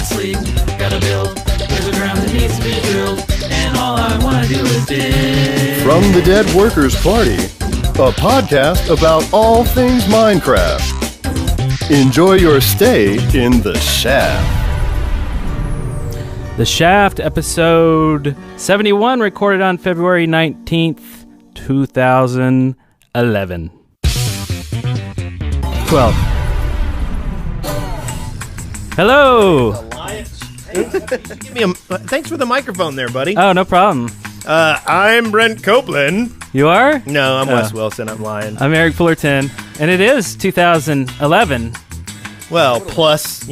can't sleep, gotta build. There's a ground that needs to be drilled, and all I wanna do is dig. From the Dead Workers Party, a podcast about all things Minecraft. Enjoy your stay in the Shaft. The Shaft, episode 71, recorded on February 19th, 2011. 12. Hello! Thanks for the microphone there, buddy. Oh, no problem. I'm Brent Copeland. You are? No, I'm Wes Wilson. I'm lying. I'm Eric Fullerton, and it is 2011. Well, plus,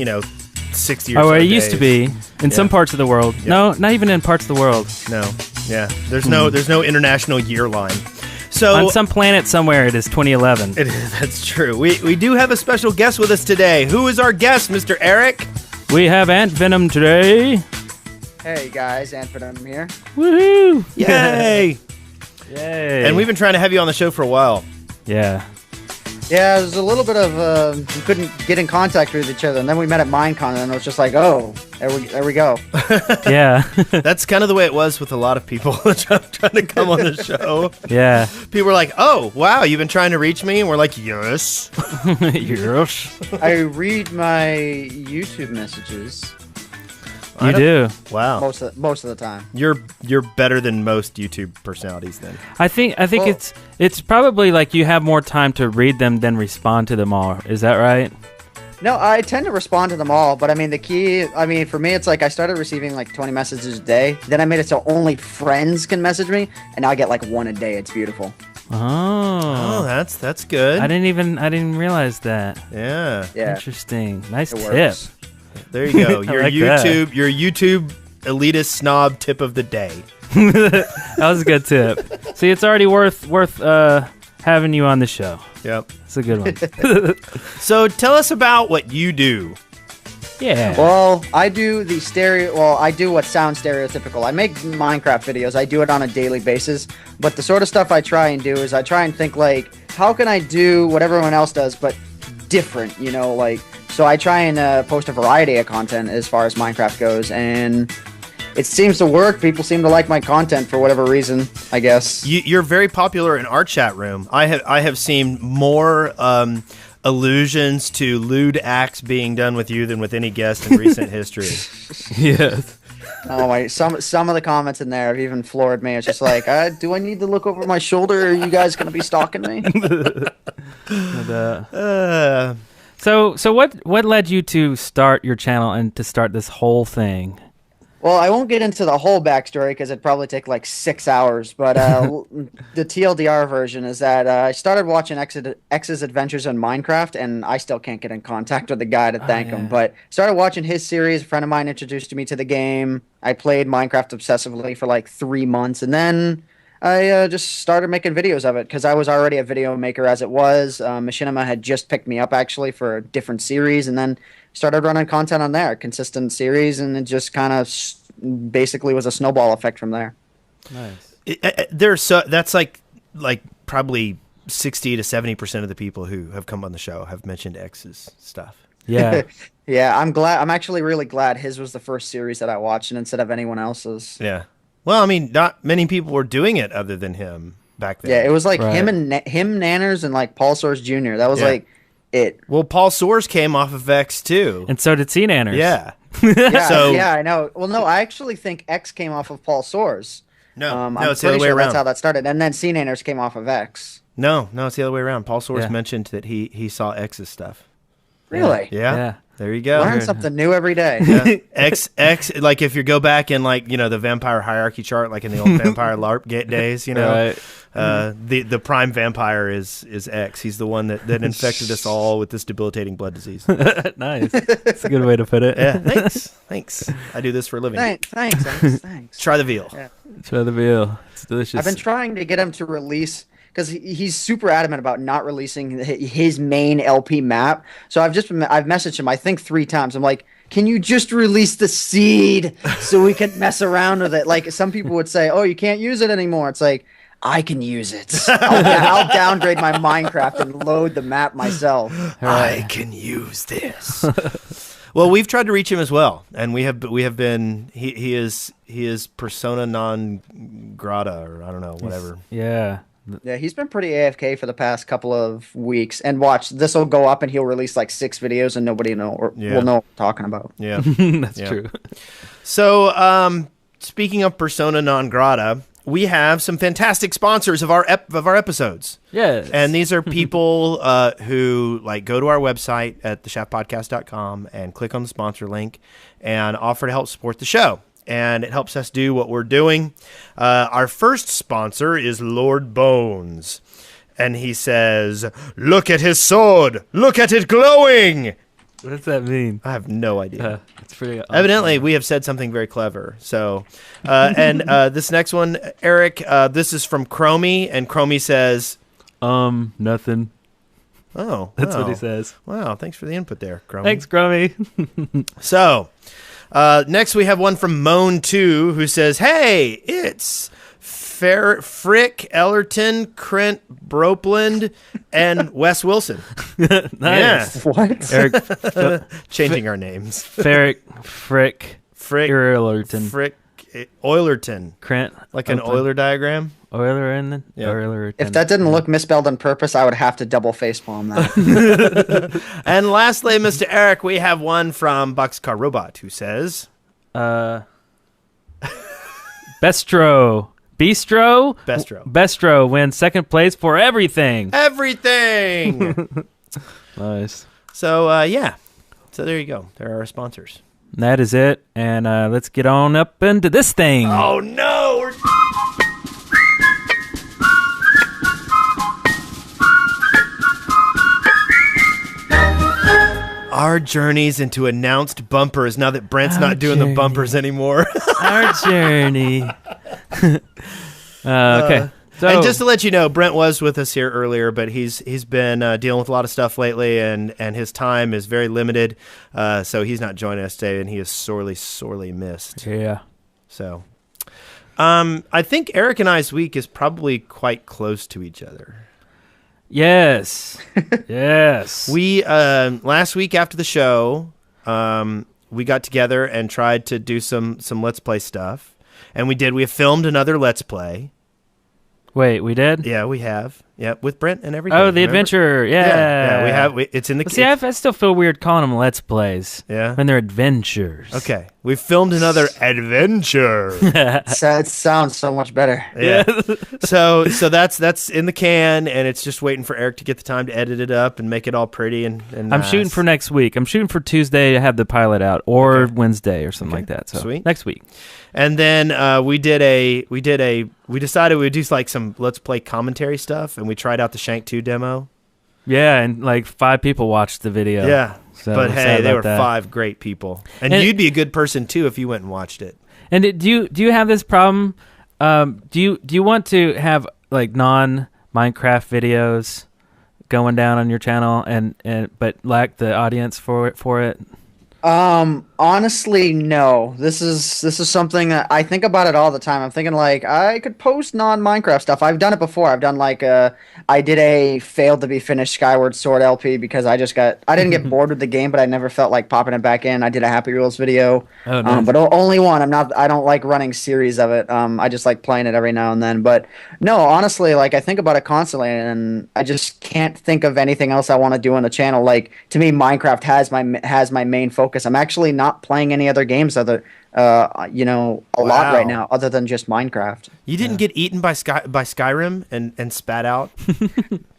60 or so Oh, it days. used to be in some parts of the world. Yep. No, not even in parts of the world. No, yeah. There's no international year line. So On some planet somewhere, it is 2011. That's true. We do have a special guest with us today. Who is our guest, Mr. Eric? We have AntVenom today. Hey guys, AntVenom here. Woohoo! Yay! Yay! And we've been trying to have you on the show for a while. Yeah. Yeah, there's a little bit of we couldn't get in contact with each other, and then we met at Minecon, and it was just like, oh, there we go. Yeah. That's kind of the way it was with a lot of people trying to come on the show. Yeah. People were like, oh, wow, you've been trying to reach me? And we're like, yes. Yes. I read my YouTube messages You do. Wow. most of the time. You're better than most YouTube personalities then. I think Well- it's probably like you have more time to read them than respond to them all. Is that right? No, I tend to respond to them all, but for me, it's like I started receiving like 20 messages a day. Then I made it so only friends can message me, and now I get like one a day. It's beautiful. Oh, that's good. I didn't realize that. Yeah. Yeah, Interesting. Nice it tip. works. There you go. I like that. Your YouTube elitist snob tip of the day. That was a good tip. See, it's already worth having you on the show. Yep. It's a good one. So tell us about what you do. Yeah. Well, I do I do what sounds stereotypical. I make Minecraft videos. I do it on a daily basis. But the sort of stuff I try and do is I try and think like, how can I do what everyone else does, but different, so I try and post a variety of content as far as Minecraft goes, and it seems to work. People seem to like my content for whatever reason, I guess. You're very popular in our chat room. I have seen more allusions to lewd acts being done with you than with any guest in recent history. Yes. Oh my! Some of the comments in there have even floored me. It's just like, do I need to look over my shoulder? Are you guys gonna be stalking me? So what led you to start your channel and to start this whole thing? Well, I won't get into the whole backstory because it'd probably take like 6 hours. But the TLDR version is that I started watching X's Adventures in Minecraft, and I still can't get in contact with the guy to thank him. But started watching his series. A friend of mine introduced me to the game. I played Minecraft obsessively for like 3 months, and then I just started making videos of it because I was already a video maker as it was. Machinima had just picked me up actually for a different series, and then started running content on there, consistent series, and it just kind of basically was a snowball effect from there. Nice. That's like probably 60 to 70% of the people who have come on the show have mentioned X's stuff. Yeah. Yeah, I'm actually really glad his was the first series that I watched instead of anyone else's. Yeah. Well, I mean, not many people were doing it other than him back then. Yeah, it was like Right. him, Nanners, and like Paul Source Jr. That was like it. Well, Paul Soares came off of X too. And so did Nanners. Yeah. Yeah, yeah, I know. Well, no, I actually think X came off of Paul Source. No, I'm it's the other pretty way sure around. that's how that started. And then Nanners came off of X. No, it's the other way around. Paul Soares Yeah. mentioned that he saw X's stuff. Really? Yeah. Yeah. There you go. Learn something new every day. Yeah. X, like if you go back in like, the vampire hierarchy chart, like in the old vampire LARP days, Right. the prime vampire is X. He's the one that infected us all with this debilitating blood disease. Nice. That's a good way to put it. Yeah. Thanks. I do this for a living. Thanks. Try the veal. Yeah. Try the veal. It's delicious. I've been trying to get him to release because he's super adamant about not releasing his main LP map. So I've messaged him I think 3 times. I'm like, can you just release the seed so we can mess around with it? Like some people would say, oh, you can't use it anymore. It's like, I can use it. I'll downgrade my Minecraft and load the map myself. I can use this. Well, we've tried to reach him as well, and we have been. He is persona non grata, or I don't know, whatever. Yeah. Yeah, he's been pretty AFK for the past couple of weeks. And watch, this will go up and he'll release like 6 videos and nobody will know what I'm talking about. Yeah, That's true. So, speaking of persona non grata, we have some fantastic sponsors of our episodes. Yes. And these are people who like go to our website at theshaftpodcast.com and click on the sponsor link and offer to help support the show. And it helps us do what we're doing. Our first sponsor is Lord Bones. And he says, "Look at his sword. Look at it glowing." What does that mean? I have no idea. It's pretty awesome. Evidently, we have said something very clever. So, and this next one, Eric, this is from Chromie. And Chromie says, nothing. "Oh, That's wow. what he says. Wow, thanks for the input there, Chromie." Thanks, Grummy. So, next we have one from Moan2 who says, "Hey, it's Frick, Ellerton, Krent, Bropeland, and Wes Wilson." Nice. What? Eric, Changing our names. Frick, Frick, Eulerton, Frick, Eulerton. Krent, Like an Euler diagram? Euler and Yeah. Euler. If that didn't look misspelled on purpose, I would have to double facepalm that. And lastly, Mr. Eric, we have one from Boxcar Robot who says, Bistro wins second place for everything. "Everything!" Nice. So, yeah. So there you go. There are our sponsors. That is it. And let's get on up into this thing. Oh, no! Our journeys into announced bumpers now that Brent's not doing the bumpers anymore. Our journey. Okay. So, And just to let you know, Brent was with us here earlier, but he's been dealing with a lot of stuff lately, and his time is very limited, so he's not joining us today, and he is sorely missed. yeah. So, I think Eric and I's week is probably quite close to each other. Yes. Yes. We last week after the show, we got together and tried to do some Let's Play stuff, and we did. We have filmed another Let's Play. Wait, we did? Yeah, we have. Yeah, with Brent and everything. Oh, the remember? adventure. Yeah. we have. It's in the. But see, I still feel weird calling them Let's Plays. Yeah. When they're adventures. Okay, we filmed another adventure. So it sounds so much better. Yeah. so that's in the can, and it's just waiting for Eric to get the time to edit it up and make it all pretty and I'm shooting for next week. I'm shooting for Tuesday to have the pilot out, or Wednesday or something like that. So Sweet. next week. And then we decided we'd do like some Let's Play commentary stuff, and we tried out the Shank 2 demo. Yeah, and like 5 people watched the video. Yeah. So But we're hey, sad they about were that. 5 great people. And And- you'd be a good person too if you went and watched it. And do you have this problem? Do you want to have like non Minecraft videos going down on your channel and but lack the audience for it? Honestly, no. This is something that I think about it all the time. I'm thinking like I could post non-Minecraft stuff. I've done it before. I've done like I did a failed to be finished Skyward Sword LP because I didn't get bored with the game, but I never felt like popping it back in. I did a Happy Wheels video. Oh, nice. But only one. I don't like running series of it. I just like playing it every now and then. But no, honestly, like I think about it constantly and I just can't think of anything else I want to do on the channel. Like to me, Minecraft has my main focus. I'm actually not playing any other games lot right now other than just Minecraft. You didn't get eaten by Skyrim and spat out?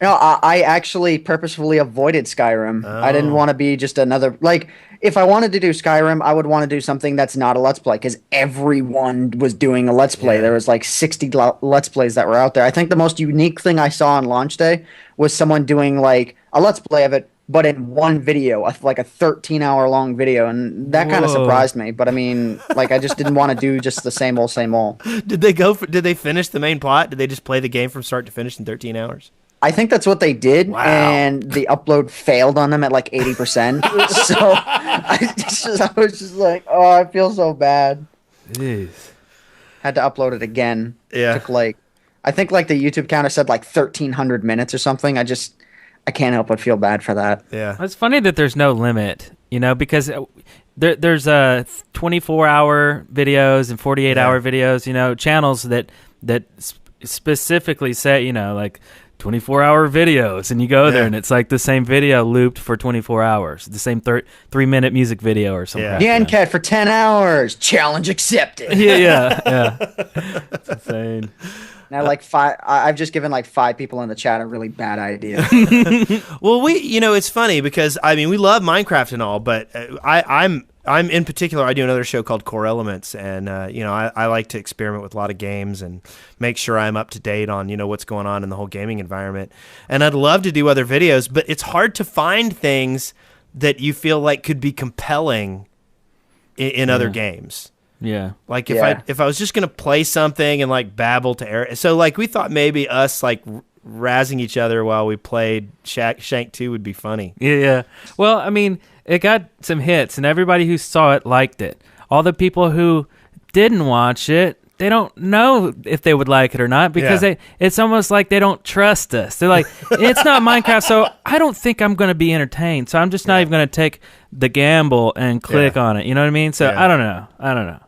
No, I actually purposefully avoided Skyrim. I didn't want to be just another like if I wanted to do Skyrim, I would want to do something that's not a Let's Play because everyone was doing a Let's Play. Yeah. There was like 60 Let's Plays that were out there. I think the most unique thing I saw on launch day was someone doing like a Let's Play of it, but in one video, like a 13-hour long video, and that kind of Whoa. surprised me. But I mean, like I just didn't want to do just the same old. Did they finish the main plot? Did they just play the game from start to finish in 13 hours? I think that's what they did, Wow. and the upload failed on them at like 80%. So I was just like, oh, I feel so bad. Jeez. Had to upload it again. Yeah. Took like, I think like the YouTube counter said like 1,300 minutes or something. I can't help but feel bad for that. Yeah. It's funny that there's no limit because there's 24-hour videos and 48-hour videos, channels that specifically say, like 24-hour videos, and you go there and it's like the same video looped for 24 hours, the same 3-minute music video or something. Yeah. Cat for 10 hours. Challenge accepted. Yeah. It's insane. Now, I've just given like 5 people in the chat a really bad idea. Well, it's funny because we love Minecraft and all, but I'm in particular, I do another show called Core Elements, and I like to experiment with a lot of games and make sure I'm up to date on what's going on in the whole gaming environment. And I'd love to do other videos, but it's hard to find things that you feel like could be compelling in other games. Yeah. Like if I was just gonna play something and like babble to air, so like we thought maybe us like razzing each other while we played Shank 2 would be funny. Yeah. Well, it got some hits, and everybody who saw it liked it. All the people who didn't watch it, they don't know if they would like it or not because it's almost like they don't trust us. They're like, it's not Minecraft, so I don't think I'm going to be entertained. So I'm just not even going to take the gamble and click on it. You know what I mean? So I don't know.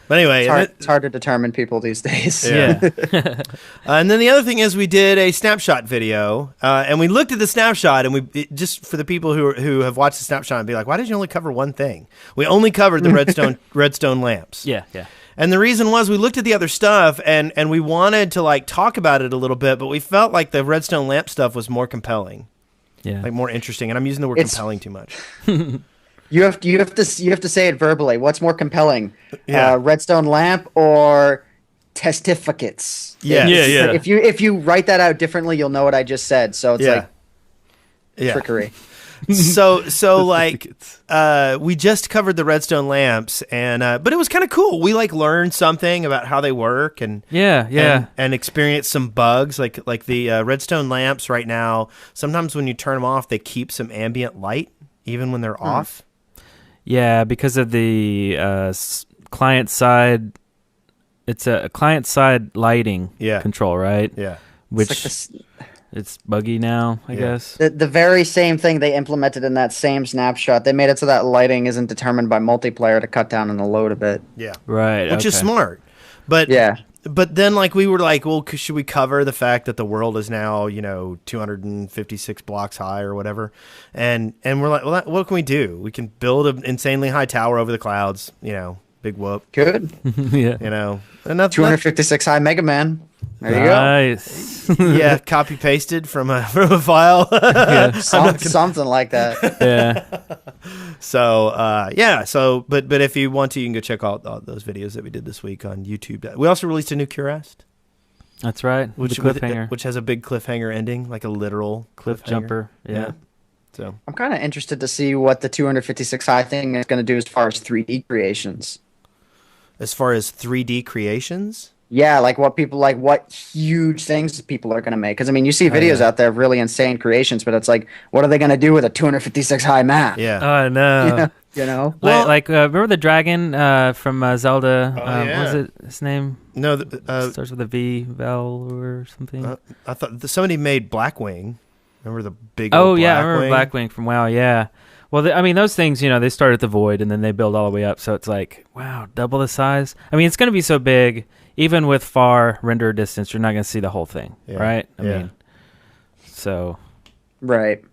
But anyway, it's hard to determine people these days. Yeah. And then the other thing is we did a snapshot video, and we looked at the snapshot, and just for the people who have watched the snapshot and be like, why did you only cover one thing? We only covered the redstone lamps. Yeah. And the reason was we looked at the other stuff, and we wanted to like talk about it a little bit, but we felt like the redstone lamp stuff was more compelling, like more interesting. And I'm using the word compelling too much. You have to say it verbally. What's more compelling, redstone lamp or testificates? Yeah. If you write that out differently, you'll know what I just said. So it's trickery. So like we just covered the redstone lamps, and but it was kind of cool. We like learned something about how they work, and and experienced some bugs like the redstone lamps right now. Sometimes when you turn them off, they keep some ambient light even when they're off. Yeah, because of the client side. It's a client side lighting control, right? Yeah, which it's buggy now, I guess. The very same thing they implemented in that same snapshot. They made it so that lighting isn't determined by multiplayer to cut down on the load a bit. Yeah, right. Which is smart, but But then, like, we were like, well, should we cover the fact that the world is now, 256 blocks high or whatever? And we're like, well, what can we do? We can build an insanely high tower over the clouds, big whoop. Good. Yeah. And that's 256 high Mega Man. There you nice. go. Yeah, copy pasted from a file. Something like that. Yeah. But if you want to, you can go check out those videos that we did this week on YouTube. We also released a new Curast. That's right. Which cliffhanger. Which has a big cliffhanger ending, like a literal cliff jumper. Yeah. So I'm kind of interested to see what the 256 high thing is going to do as far as 3D creations. As far as 3D creations? Yeah, like what huge things people are going to make. Because, you see videos out there of really insane creations, but it's like, what are they going to do with a 256 high map? Yeah. Oh, no. Well, remember the dragon from Zelda? What was it his name? No. Starts with a V, Vel or something. I thought somebody made Blackwing. Remember the big I remember Blackwing from WoW, yeah. Well, those things, they start at the void and then they build all the way up. So it's like, wow, double the size. It's going to be so big, even with far render distance, you're not going to see the whole thing, right? Right.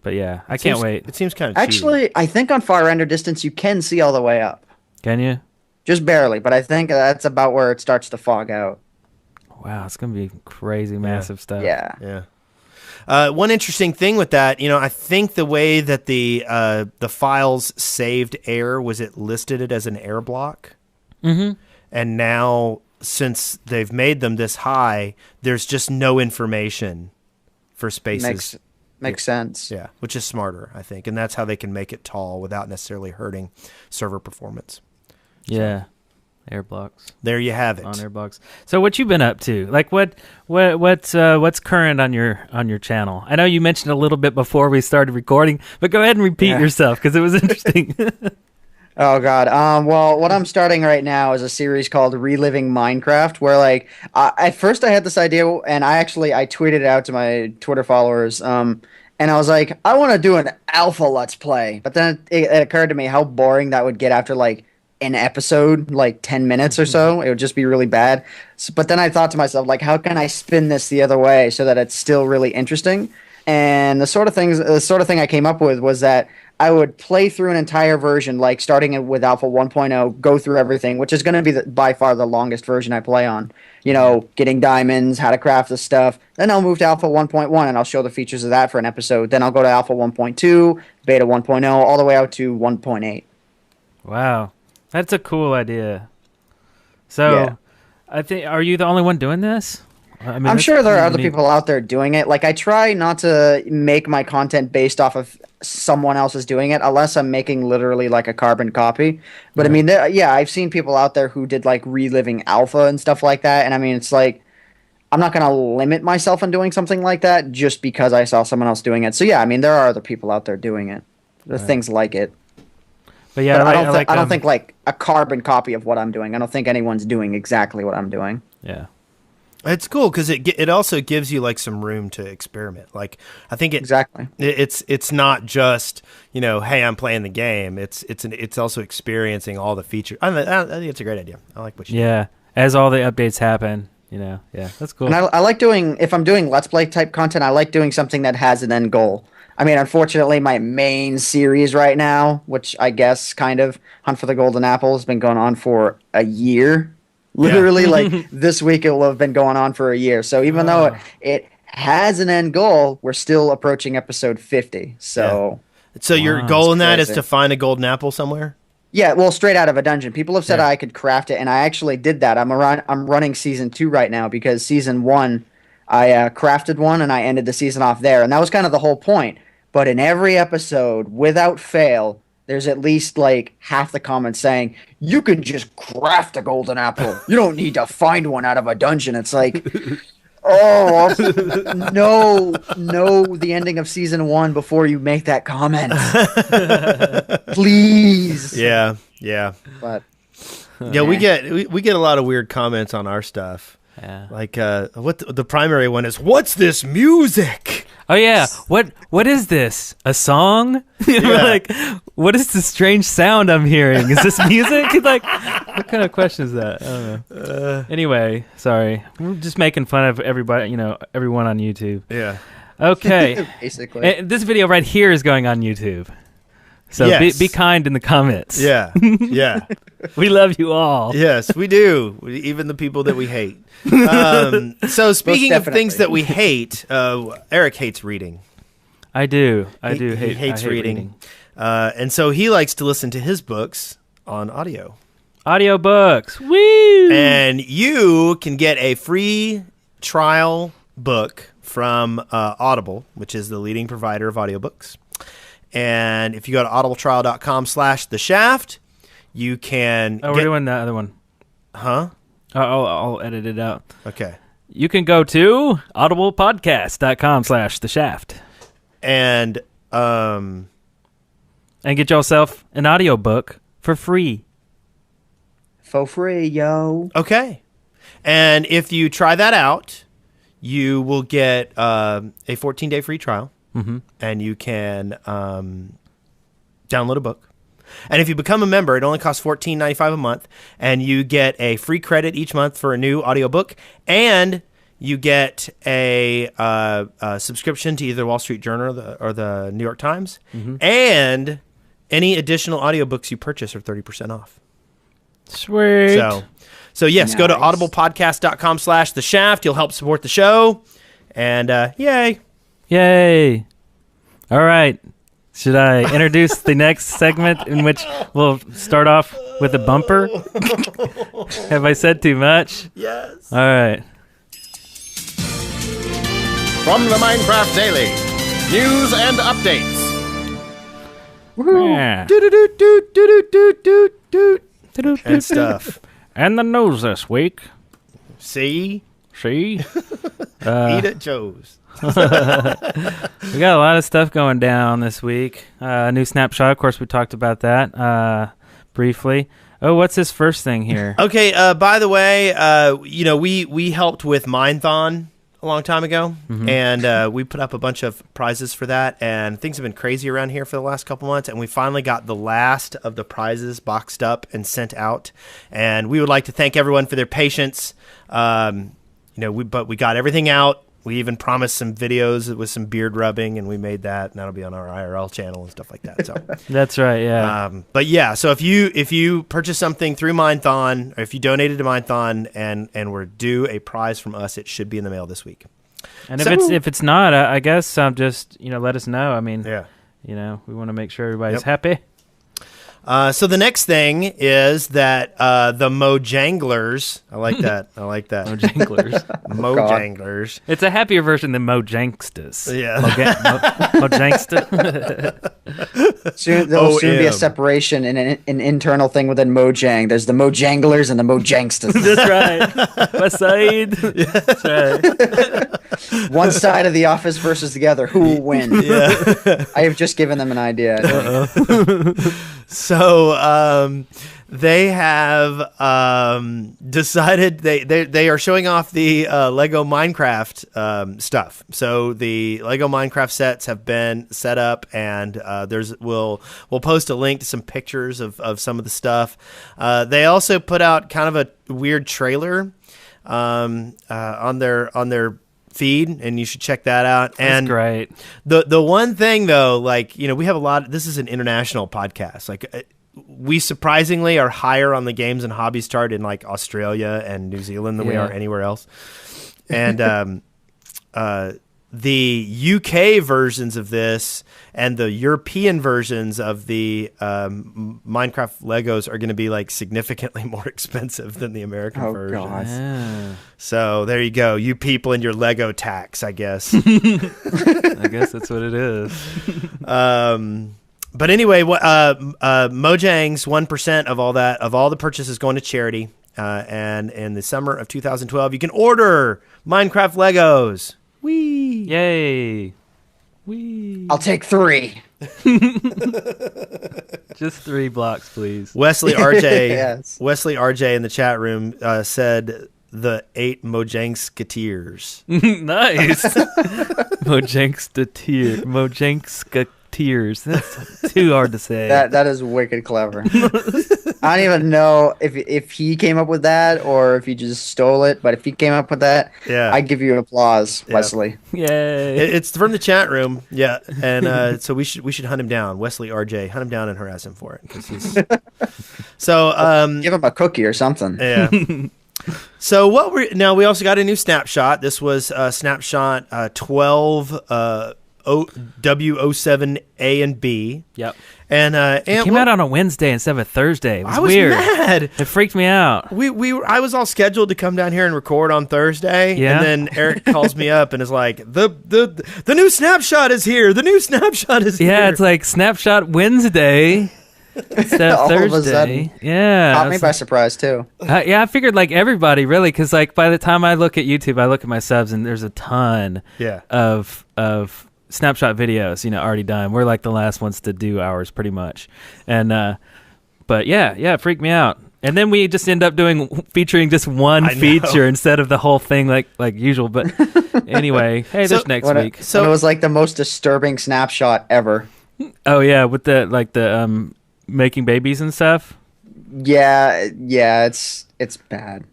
But yeah, I can't wait. It seems kind of Actually, I think on far render distance, you can see all the way up. Can you? Just barely, but I think that's about where it starts to fog out. Wow, it's going to be crazy, massive stuff. Yeah. Yeah. One interesting thing with that, I think the way that the files saved air was it listed it as an air block. Mm-hmm. And now, since they've made them this high, there's just no information for spaces. Makes sense. Yeah, which is smarter, I think. And that's how they can make it tall without necessarily hurting server performance. Yeah. Air blocks. There you have it. On air blocks. So what you been up to? Like what's current on your channel? I know you mentioned a little bit before we started recording, but go ahead and repeat yourself because it was interesting. Oh God. Well, what I'm starting right now is a series called Reliving Minecraft, where at first I had this idea, and I tweeted it out to my Twitter followers. And And I was like, I want to do an alpha let's play. But then it occurred to me how boring that would get after like an episode, like 10 minutes or so. It would just be really bad. But then I thought to myself, like, how can I spin this the other way so that it's still really interesting? And the sort of thing I came up with was that I would play through an entire version, like starting with Alpha 1.0, go through everything, which is going to be by far the longest version I play on. You know, getting diamonds, how to craft the stuff. Then I'll move to Alpha 1.1 and I'll show the features of that for an episode. Then I'll go to Alpha 1.2, Beta 1.0, all the way out to 1.8. Wow. That's a cool idea. So, Yeah. I think, are you the only one doing this? I mean, I'm that's sure there are pretty other neat. people out there doing it. Like, I try not to make my content based off of someone else is doing it, unless I'm making literally like a carbon copy. But I mean, I've seen people out there who did like reliving alpha and stuff like that. And I mean, it's like, I'm not going to limit myself on doing something like that just because I saw someone else doing it. So yeah, I mean, there are other people out there doing it. There are things like it. But yeah, But I don't think like a carbon copy of what I'm doing. I don't think anyone's doing exactly what I'm doing. Yeah. It's cool because it also gives you like some room to experiment. Like I think Exactly. it's not just hey, I'm playing the game. It's also experiencing all the features. I think it's a great idea. I like what you Yeah. As all the updates happen, yeah, that's cool. And I like doing, if I'm doing Let's Play type content, I like doing something that has an end goal. I mean, unfortunately, my main series right now, which I guess kind of Hunt for the Golden Apple, has been going on for a year. Literally, like this week, it will have been going on for a year. So even though it has an end goal, we're still approaching episode 50. So So your Wow, goal in that's that is crazy. to find a golden apple somewhere? yeah, well, straight out of a dungeon. People have said Yeah. I could craft it, and I actually did that. I'm running season 2 right now because season 1, I crafted one, and I ended the season off there, and that was kind of the whole point. But in every episode, without fail, there's at least like half the comments saying, you can just craft a golden apple. You don't need to find one out of a dungeon. It's like, oh, know the ending of season 1 before you make that comment. Please. Yeah. But Yeah, we get a lot of weird comments on our stuff. Yeah. Like what the primary one is, what's this music? Oh yeah, what is this? A song? Like, what is the strange sound I'm hearing? Is this music? Like, what kind of question is that? I don't know. Anyway, sorry, we're just making fun of everybody. Everyone on YouTube. Yeah. Okay, basically. and this video right here is going on YouTube. So Yes. be kind in the comments. Yeah. Yeah. We love you all. Yes, we do. Even the people that we hate. So speaking of things definitely. that we hate, Eric hates reading. I do. He hates I hate reading. And so he likes to listen to his books on audio. Audiobooks. Woo! And you can get a free trial book from Audible, which is the leading provider of audiobooks. And if you go to audibletrial.com/theshaft, you can We're doing the other one. Huh? I'll edit it out. Okay. You can go to audiblepodcast.com/theshaft And and get yourself an audiobook for free. For free, yo. okay. And if you try that out, you will get a 14-day free trial. Mm-hmm. And you can download a book. And if you become a member, it only costs $14.95 a month, and you get a free credit each month for a new audiobook, and you get a subscription to either Wall Street Journal or the New York Times, and any additional audiobooks you purchase are 30% off. Sweet. So yes, go to Nice. audiblepodcast.com/theshaft. You'll help support the show, and yay. Yay. All right. Should I introduce the next segment in which we'll start off with a bumper? Have I said too much? Yes. All right. From the Minecraft Daily, news and updates. Yeah. And stuff. And the news this week. See? See? Eat at Joe's. We got a lot of stuff going down this week. New snapshot. Of course, we talked about that briefly. Oh, what's this first thing here? Okay, by the way, we helped with Minethon a long time ago, and we put up a bunch of prizes for that, and things have been crazy around here for the last couple months, and we finally got the last of the prizes boxed up and sent out, and we would like to thank everyone for their patience. But we got everything out. We even promised some videos with some beard rubbing, and we made that, and that'll be on our IRL channel and stuff like that. So That's right, yeah. but yeah, so if you purchase something through Mindthon, or if you donated to Mindthon and were due a prize from us, it should be in the mail this week. And if it's not, I guess just let us know. I mean, Yeah. We want to make sure everybody's Yep. happy. So the next thing is that the Mojanglers. I like that. Mojanglers. Mojanglers. It's a happier version than Mojankstas. Yeah. Mojangsta. There will soon be a OM. separation in an internal thing within Mojang. There's the Mojanglers and the Mojangstas. That's right. West Side. That's right. One side of the office versus the other. Who will win? Yeah. I have just given them an idea. So they have decided they are showing off the Lego Minecraft stuff. So the Lego Minecraft sets have been set up, and we'll post a link to some pictures of some of the stuff. They also put out kind of a weird trailer on their feed, and you should check that out. That's great. The one thing though, we have a lot. This is an international podcast. We surprisingly are higher on the games and hobbies chart in Australia and New Zealand than we are anywhere else. And the UK versions of this and the European versions of the Minecraft Legos are going to be significantly more expensive than the American version. God. Yeah. So there you go, you people and your Lego tax, I guess. I guess that's what it is. But anyway, Mojang's 1% of all the purchases going to charity. And in the summer of 2012, you can order Minecraft Legos. Whee! Yay. Whee. I'll take 3. Just 3 blocks, please. Wesley RJ, Yes. Wesley RJ in the chat room said the 8 Mojangskateers. Nice. Mojangskateers. That's too hard to say. That is wicked clever. I don't even know if he came up with that or if he just stole it, but if he came up with that, Yeah. I give you applause, Wesley. Yay. It's from the chat room, yeah, and so we should hunt him down, Wesley RJ, hunt him down and harass him for it. 'Cause he's... So Give him a cookie or something. yeah. So we also got a new snapshot. This was snapshot 12 W07A and B. Yep. And It came out on a Wednesday instead of a Thursday. It was I was weird. mad. It freaked me out. I was all scheduled to come down here and record on Thursday, Yeah. and then Eric calls me up and is like, "The new snapshot is here. The new snapshot is here." Yeah, it's like Snapshot Wednesday instead of All of a Thursday. sudden. Yeah. Caught I me was by like- surprise, too. I figured everybody really, because by the time I look at YouTube, I look at my subs and there's a ton Yeah. of snapshot videos, already done. We're the last ones to do ours pretty much. And, but yeah, it freaked me out. And then we just end up featuring just one I know. feature instead of the whole thing like usual. But anyway, hey, there's next week. So it was the most disturbing snapshot ever. Oh yeah, with the making babies and stuff. Yeah, it's bad.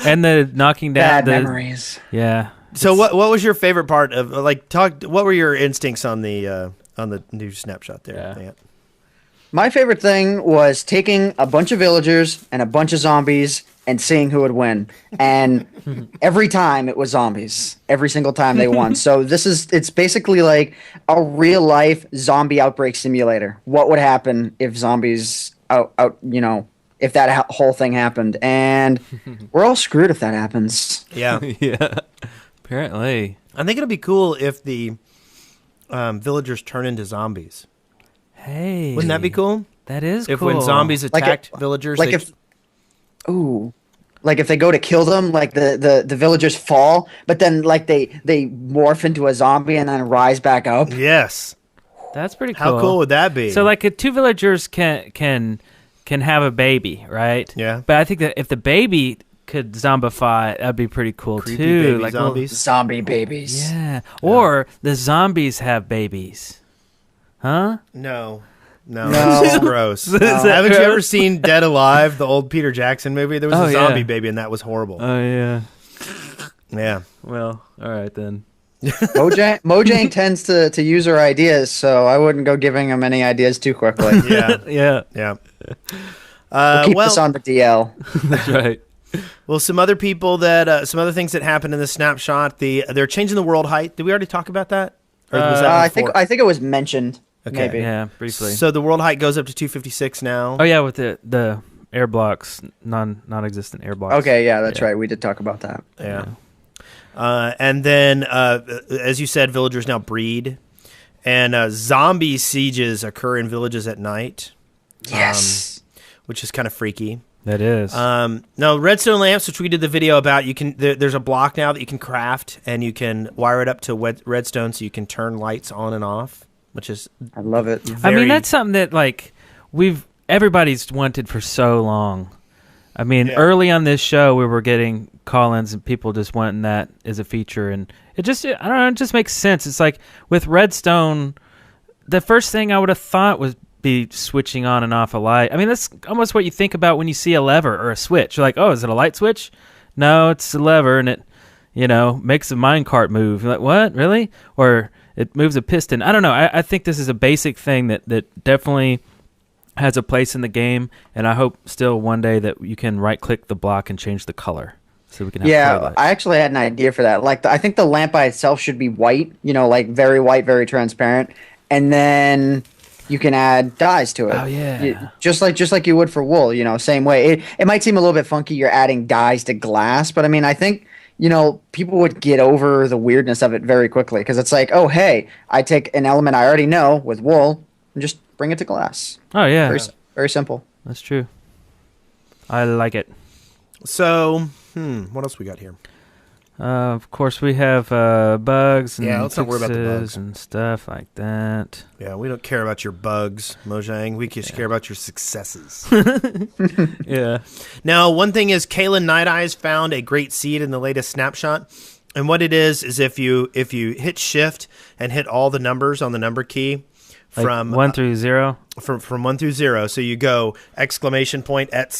And the knocking down Bad memories. Yeah. So what was your favorite part of what were your instincts on the new snapshot there? Yeah. Yeah. My favorite thing was taking a bunch of villagers and a bunch of zombies and seeing who would win. And every time it was zombies. Every single time they won. So it's basically like a real life zombie outbreak simulator. What would happen if zombies if that whole thing happened? And we're all screwed if that happens. Yeah. Yeah. Apparently. I think it'll be cool if the villagers turn into zombies. Hey. Wouldn't that be cool? That is If cool. when zombies Like attacked villagers, they- If they go to kill them, the villagers fall, but then they morph into a zombie and then rise back up. yes. That's pretty cool. How cool would that be? So two villagers can have a baby, right? Yeah. But I think that if the baby could zombify, that'd be pretty cool Creepy too. baby Like zombies. Zombie babies. yeah. Or the zombies have babies. Huh? No. No. That's gross. Is that Haven't you gross? ever seen Dead Alive, the old Peter Jackson movie? There was Oh, a yeah. zombie baby, and that was horrible. Oh yeah. Yeah. Well, all right then. Mojang tends to use her ideas, so I wouldn't go giving him any ideas too quickly. Yeah. Yeah, Yeah. We'll keep this on the DL. that's right. Well, some other things that happened in the snapshot. They're changing the world height. Did we already talk about that? Or was that I before? think it was mentioned. Okay. Maybe. Yeah, briefly. So the world height goes up to 256 now. Oh yeah, with the air blocks, non-existent air blocks. Okay, yeah, that's Yeah. right. We did talk about that. Yeah. And then, as you said, villagers now breed, and zombie sieges occur in villages at night, Yes. which is kind of freaky. That is. Now, redstone lamps, which we did the video about, you can there's a block now that you can craft, and you can wire it up to redstone, so you can turn lights on and off, which is I love it. I mean, very- that's something that like everybody's wanted for so long. I mean, Yeah. early on this show, we were getting call-ins and people just wanting that as a feature, and I don't know, it just makes sense. It's like with redstone, the first thing I would have thought was be switching on and off a light. I mean, that's almost what you think about when you see a lever or a switch. You're like, oh, is it a light switch? No, it's a lever, and it, makes a minecart move. You're like, what, really? Or it moves a piston. I don't know. I think this is a basic thing that definitely has a place in the game, and I hope still one day that you can right-click the block and change the color, so we can have color Yeah, lights. I actually had an idea for that. Like, I think the lamp by itself should be white, like very white, very transparent, and then you can add dyes to it. Oh, yeah. Just like you would for wool, same way. It might seem a little bit funky. You're adding dyes to glass, but I mean, I think people would get over the weirdness of it very quickly because it's like, oh, hey, I take an element I already know with wool and just bring it to glass. Oh yeah, Very simple. that's true. I like it. So, what else we got here? Of course, we have bugs and Yeah, let's not worry about the fixes bugs. and stuff like that. Yeah, we don't care about your bugs, Mojang. We just care about your successes. Yeah. Now, one thing is, Kalen Night Eyes found a great seed in the latest snapshot, and what it is if you hit Shift and hit all the numbers on the number key Like from 1 through 0. from 1 through 0, so you go exclamation point, @ pound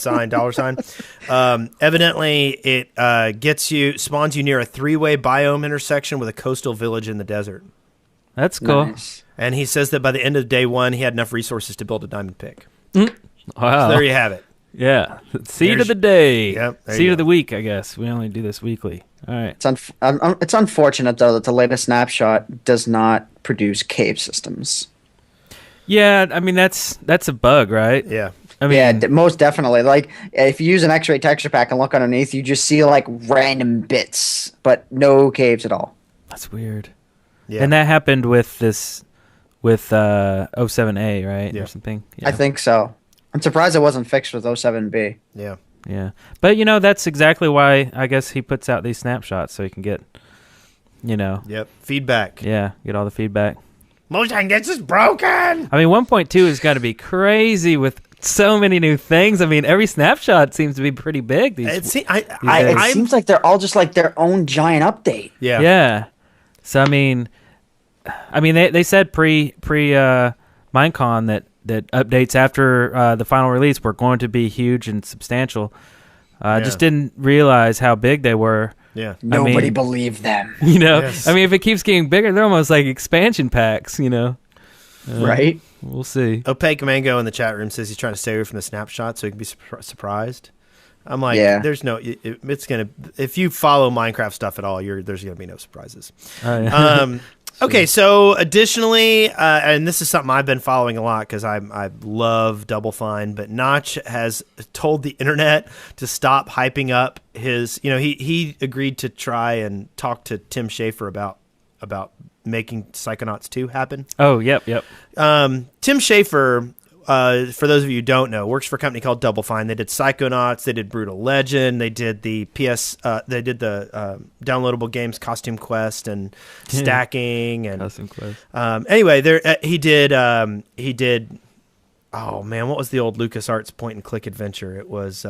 sign, $. Evidently, it spawns you near a 3-way biome intersection with a coastal village in the desert. That's cool. Nice. And he says that by the end of day 1, he had enough resources to build a diamond pick. Wow. So there you have it. Yeah. Seed There's- of the day. Yep, there you Seed go. of the week, I guess. We only do this weekly. All right. It's unfortunate though that the latest snapshot does not produce cave systems. Yeah, I mean that's a bug, right? Yeah. I mean, Yeah, most definitely. Like if you use an X-ray texture pack and look underneath, you just see like random bits, but no caves at all. that's weird. Yeah. And that happened with 07A, right? Yeah. Or something. Yeah. I think so. I'm surprised it wasn't fixed with 07B. Yeah. Yeah. But that's exactly why I guess he puts out these snapshots so he can get Yep. Feedback. get all the feedback. Mojang gets is broken. I mean 1.2 has got to be crazy with so many new things. I mean every snapshot seems to be pretty big these It It I'm- seems like they're all just like their own giant update. yeah. Yeah. So I mean they said pre Minecon that updates after the final release were going to be huge and substantial. I Yeah. just didn't realize how big they were. Yeah. Nobody mean- believed them, Yes. I mean, if it keeps getting bigger, they're almost like expansion packs. right? We'll see. Opaque Mango in the chat room says he's trying to stay away from the snapshot so he can be surprised. I'm like, Yeah. there's no. It's gonna. If you follow Minecraft stuff at all, there's gonna be no surprises. Yeah. Okay, so additionally, and this is something I've been following a lot because I love Double Fine, but Notch has told the internet to stop hyping up his. He agreed to try and talk to Tim Schafer about making Psychonauts 2 happen. Oh, yep. Tim Schafer, for those of you who don't know, works for a company called Double Fine. They did Psychonauts, they did Brutal Legend, they did the they did the downloadable games Costume Quest and Stacking and Custom Quest. anyway, he did. Oh man, what was the old LucasArts point and click adventure? It was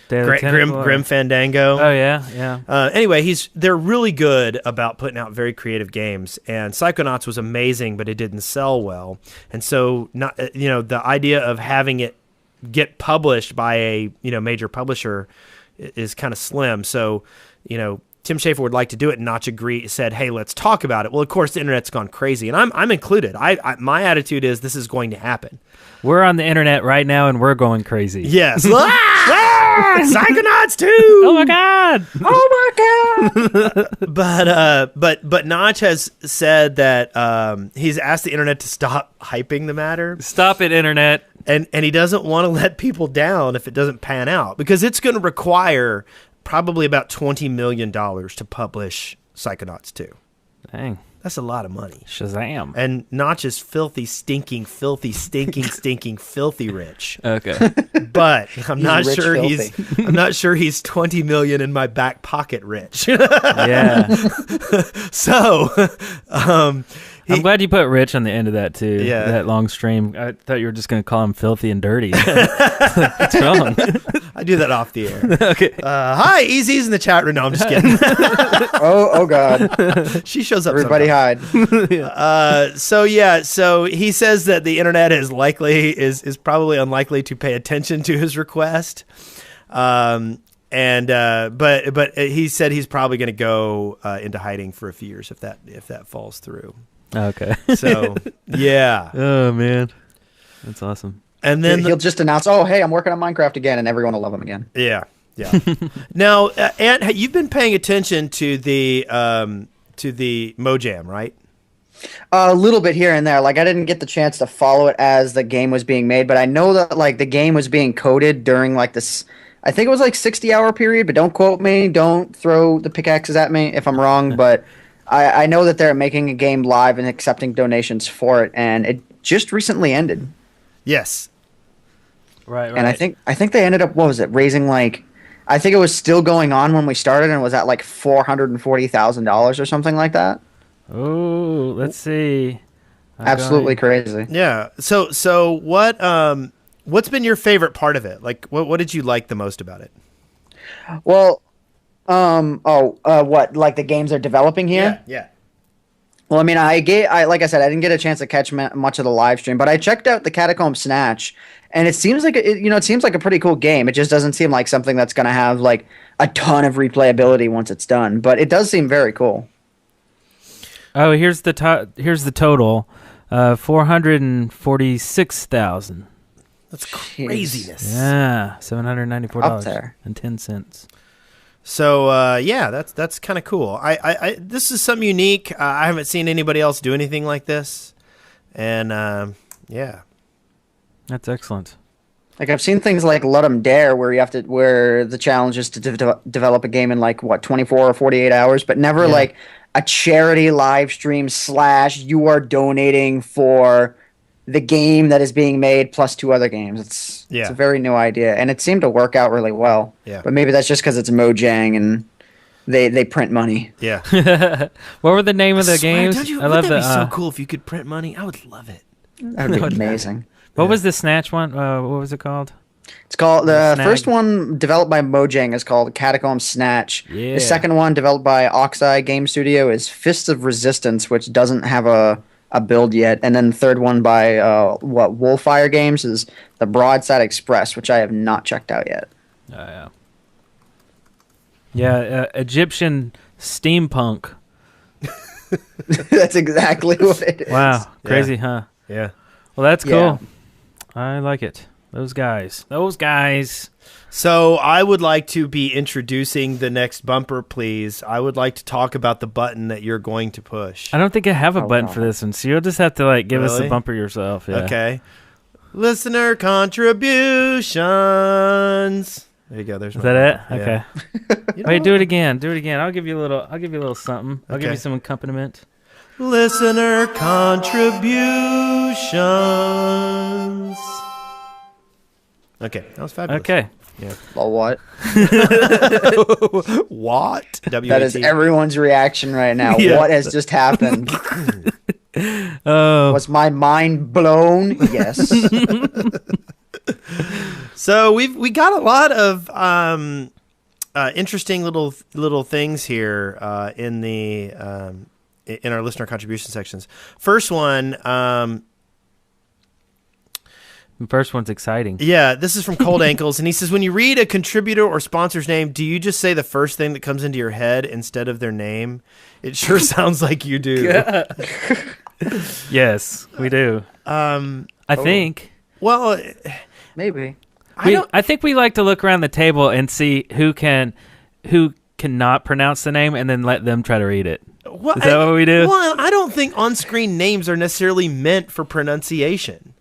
Grim Fandango. Oh yeah. Anyway, they're really good about putting out very creative games, and Psychonauts was amazing, but it didn't sell well, and so the idea of having it get published by a major publisher is kind of slim. So Tim Schafer would like to do it, and Notch said, "Hey, let's talk about it." Well, of course, the internet's gone crazy, and I'm included. My attitude is this is going to happen. We're on the internet right now, and we're going crazy. Yes. Psychonauts 2! Oh my god! But Notch has said that he's asked the internet to stop hyping the matter. Stop it, internet. And he doesn't want to let people down if it doesn't pan out, because it's going to require probably about $20 million to publish Psychonauts 2. Dang. That's a lot of money. Shazam. And Notch is filthy, stinking filthy rich. Okay. But I'm not sure filthy. I'm not sure he's 20 million in my back pocket rich. Yeah. So, I'm glad you put Rich on the end of that too. Yeah. That long stream. I thought you were just going to call him filthy and dirty. What's wrong? I do that off the air. Okay. Hi, Easy's in the chat room. No, I'm just kidding. Oh God. She shows up. Everybody sometime. hide. So he says that the internet is probably unlikely to pay attention to his request. But he said he's probably going to go into hiding for a few years if that falls through. Okay. So yeah. Oh man, that's awesome. And then He'll just announce, "Oh, hey, I'm working on Minecraft again," and everyone will love him again. Yeah. Now, Ant, you've been paying attention to the Mojam, right? A little bit here and there. Like, I didn't get the chance to follow it as the game was being made, but I know that like the game was being coded during like this. I think it was like 60-hour period, but don't quote me. Don't throw the pickaxes at me if I'm wrong. But I know that they're making a game live and accepting donations for it, and it just recently ended. Yes. Right. And I think they ended up, what was it, raising like, I think it was still going on when we started, and it was at like $440,000 or something like that. Oh, let's see. Absolutely crazy. Yeah. So what's been your favorite part of it? Like, what did you like the most about it? Well, what, like the games they're developing here? Yeah. Well, I mean, like I said, I didn't get a chance to catch much of the live stream, but I checked out the Catacomb Snatch, and it seems like it seems like a pretty cool game. It just doesn't seem like something that's going to have like a ton of replayability once it's done, but it does seem very cool. Oh, here's the total, 446,000. That's craziness. Yeah, $794 Up there. and 10 cents. So yeah, that's kind of cool. I this is something unique. I haven't seen anybody else do anything like this, and yeah, that's excellent. Like I've seen things like Let 'Em Dare, where the challenge is to develop a game in like 24 or 48 hours, but never like a charity live stream / you are donating for the game that is being made plus 2 other games. It's a very new idea, and it seemed to work out really well. Yeah. But maybe that's just because it's Mojang and they print money. Yeah. What were the name of the games? Wouldn't that be so cool if you could print money? I would love it. That would be amazing. What was the Snatch one? What was it called? It's called the Snag. first one developed by Mojang is called Catacomb Snatch. Yeah. The second one developed by Oxeye Game Studio is Fists of Resistance, which doesn't have a build yet. And then the third one by Wolfire Games is the Broadside Express, which I have not checked out yet. Yeah, Egyptian steampunk. That's exactly what it is. Wow, crazy, huh? Yeah. Well, that's cool. Yeah. I like it. Those guys. So I would like to be introducing the next bumper, please. I would like to talk about the button that you're going to push. I don't think I have a button for this one, so you'll just have to like give us a Really? bumper yourself. Yeah. Okay. Listener contributions. There you go. There's Is that it? Yeah. Okay. You know Wait, do what? it again. I'll give you a little something. I'll give Okay. you some accompaniment. Listener contributions. Okay, that was fabulous. Okay. Well, what? What? That is everyone's reaction right now. Yeah. What has just happened? Oh. Was my mind blown? Yes. So we got a lot of interesting little things here in the in our listener contribution sections. First one. The first one's exciting. Yeah, this is from Cold Ankles, and he says, when you read a contributor or sponsor's name, do you just say the first thing that comes into your head instead of their name? It sure sounds like you do. Yes, we do. I think. Well, Maybe. I think we like to look around the table and see who cannot pronounce the name, and then let them try to read it. well, Is that what we do? Well, I don't think on-screen names are necessarily meant for pronunciation.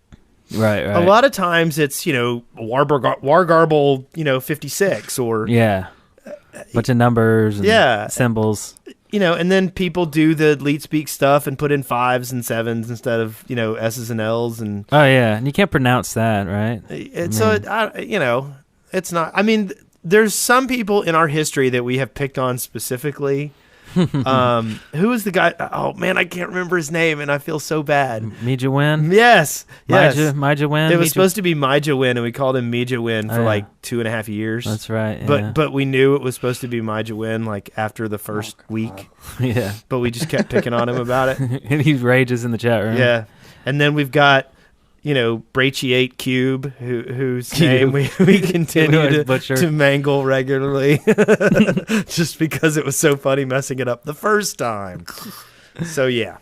Right. A lot of times it's, Wargarble, 56 or... Yeah. Bunch of numbers and symbols. And then people do the leet speak stuff and put in 5s and 7s instead of, S's and L's. And Oh, yeah. And you can't pronounce that, right? it's not... there's some people in our history that we have picked on specifically. Who is the guy? Oh, man, I can't remember his name, and I feel so bad. Mija Win? Yes. Mija Win? It was supposed to be Mija Win, and we called him Mija Win for yeah. 2.5 years. That's right. Yeah. But we knew it was supposed to be Mija Win after the first week. Yeah. But we just kept picking on him about it. And he rages in the chat room. Yeah. And then we've got, Brachiate Cube, whose name we continue to mangle regularly just because it was so funny messing it up the first time. So, yeah.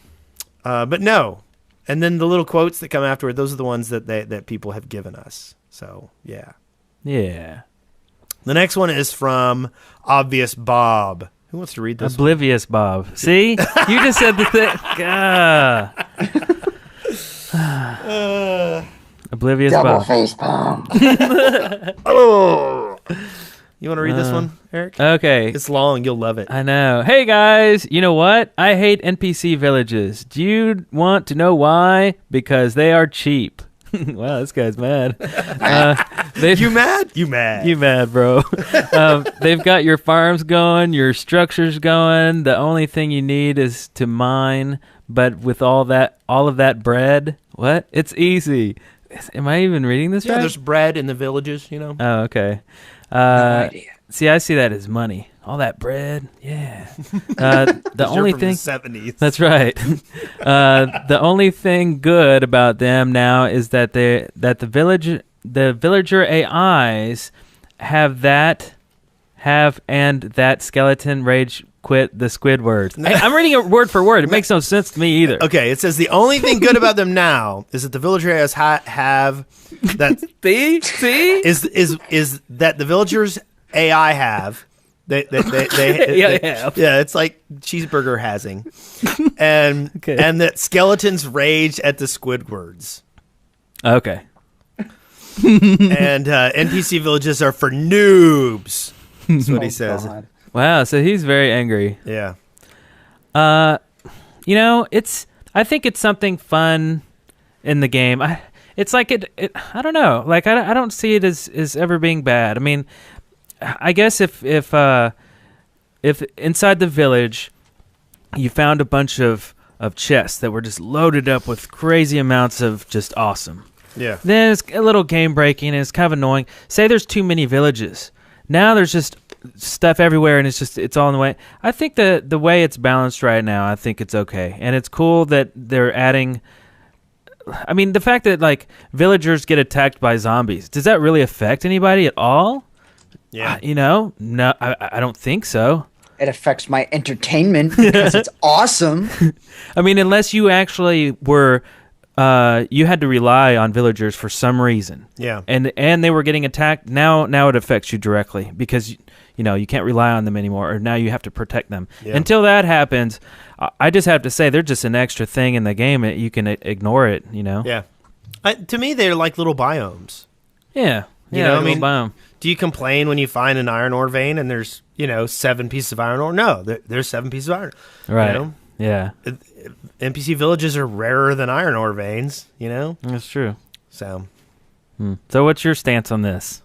But no. And then the little quotes that come afterward, those are the ones that people have given us. So, yeah. Yeah. The next one is from Obvious Bob. Who wants to read this? Oblivious Bob. See? You just said the thing. Oblivious Double Bob. face palm. Oh. You want to read this one, Eric? Okay. It's long. You'll love it. I know. Hey, guys. You know what? I hate NPC villages. Do you want to know why? Because they are cheap. Wow, this guy's mad. You mad? You mad. You mad, bro. They've got your farms going, your structures going. The only thing you need is to mine. But with all of that bread, what? It's easy. Am I even reading this right? There's bread in the villages, Oh, okay. No idea. See, I see that as money. All that bread, yeah. The only from thing. the 70s. That's right. The only thing good about them now is that the villager AIs have that skeleton rage quit the Squidward. I'm reading it word for word. It makes no sense to me either. Okay, it says the only thing good about them now is that the villager AIs have that. See? Is that the villagers AI have. They yeah, it's like cheeseburger hazing, and that skeletons rage at the Squidwards. Okay. And NPC villages are for noobs. That's what he says. God. Wow, so he's very angry. Yeah. I think it's something fun in the game. It's like it I don't know. Like I don't see it as ever being bad. I mean, I guess if inside the village you found a bunch of chests that were just loaded up with crazy amounts of just awesome. Yeah. Then it's a little game breaking and it's kind of annoying. Say there's too many villages. Now there's just stuff everywhere and it's all in the way. I think the way it's balanced right now, I think it's okay. And it's cool that they're adding. I mean, the fact that like villagers get attacked by zombies, does that really affect anybody at all? Yeah. No, I don't think so. It affects my entertainment because it's awesome. I mean, unless you actually were, you had to rely on villagers for some reason. Yeah. And they were getting attacked. Now it affects you directly because you can't rely on them anymore, or now you have to protect them. Yeah. Until that happens, I just have to say they're just an extra thing in the game. You can ignore it. Yeah. To me, they're like little biomes. Yeah. You know, like a little biome. Do you complain when you find an iron ore vein and there's 7 pieces of iron ore? No, there's 7 pieces of iron. Right. Yeah. NPC villages are rarer than iron ore veins. That's true. So. So what's your stance on this?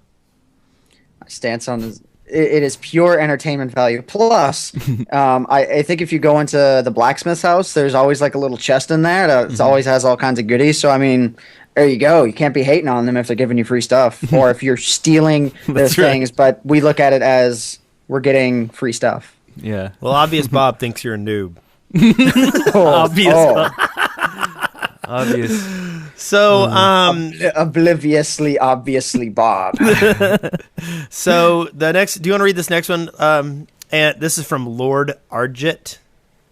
My stance on it is pure entertainment value. Plus, I think if you go into the blacksmith's house, there's always like a little chest in there that always has all kinds of goodies. So I mean, there you go. You can't be hating on them if they're giving you free stuff, or if you're stealing their That's right. things. But we look at it as we're getting free stuff. Yeah. Well, obvious Bob thinks you're a noob. Obvious. Oh. Obvious. So, Obliviously, obviously, Bob. so the next. Do you want to read this next one? And this is from Lord Argit.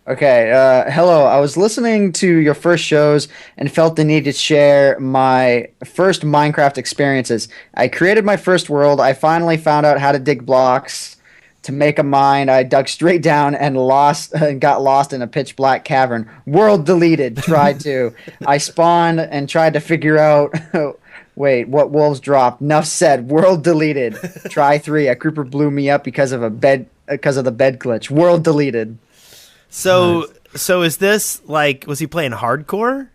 Okay, hello. I was listening to your first shows and felt the need to share my first Minecraft experiences. I created my first world. I finally found out how to dig blocks to make a mine. I dug straight down and got lost in a pitch black cavern. World deleted. Tried to. I spawned and tried to figure out. Wait, what wolves dropped? Nuff said. World deleted. Try 3. A creeper blew me up because of the bed glitch. World deleted. So is this like, was he playing hardcore?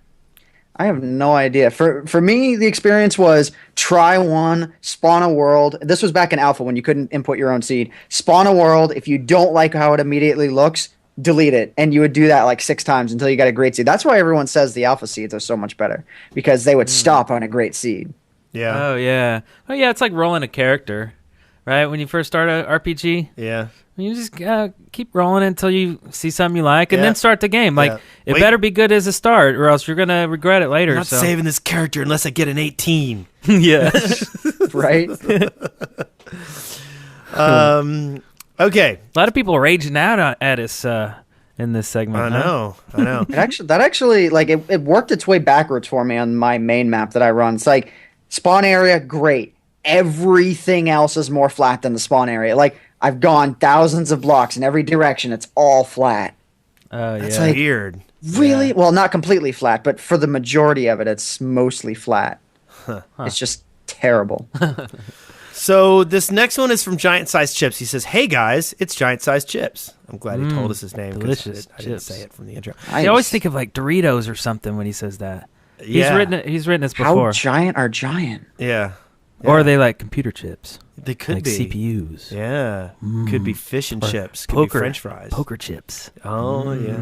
I have no idea. For me, the experience was try one, spawn a world. This was back in alpha when you couldn't input your own seed. Spawn a world. If you don't like how it immediately looks, delete it. And you would do that like 6 times until you got a great seed. That's why everyone says the alpha seeds are so much better, because they would stop on a great seed. Yeah. Oh yeah. Oh yeah. It's like rolling a character, right? When you first start a RPG, Yeah. you just keep rolling until you see something you like, and Yeah. then start the game. Like Yeah. it Wait. better be good as a start, or else you're gonna regret it later. I'm not so. saving this character unless I get an 18. Yeah. Right? Okay. A lot of people raging out at us in this segment. I huh? know. That actually like it worked its way backwards for me on my main map that I run. It's like spawn area, great. Everything else is more flat than the spawn area. Like I've gone thousands of blocks in every direction. It's all flat. Oh That's yeah. like- weird. Really? Well, not completely flat, but for the majority of it, it's mostly flat. It's just terrible. So this next one is from Giant Size Chips. He says, "Hey guys, it's Giant Size Chips." I'm glad he told us his name. 'Cause delicious I didn't chips. say it from the intro. I always think of like Doritos or something when he says that. Yeah. He's written this How before. giant are giant? Yeah. Or are they like computer chips? They could Like be CPUs. Yeah. Could be fish and Or chips. Could poker, be French fries. Poker chips. Oh yeah.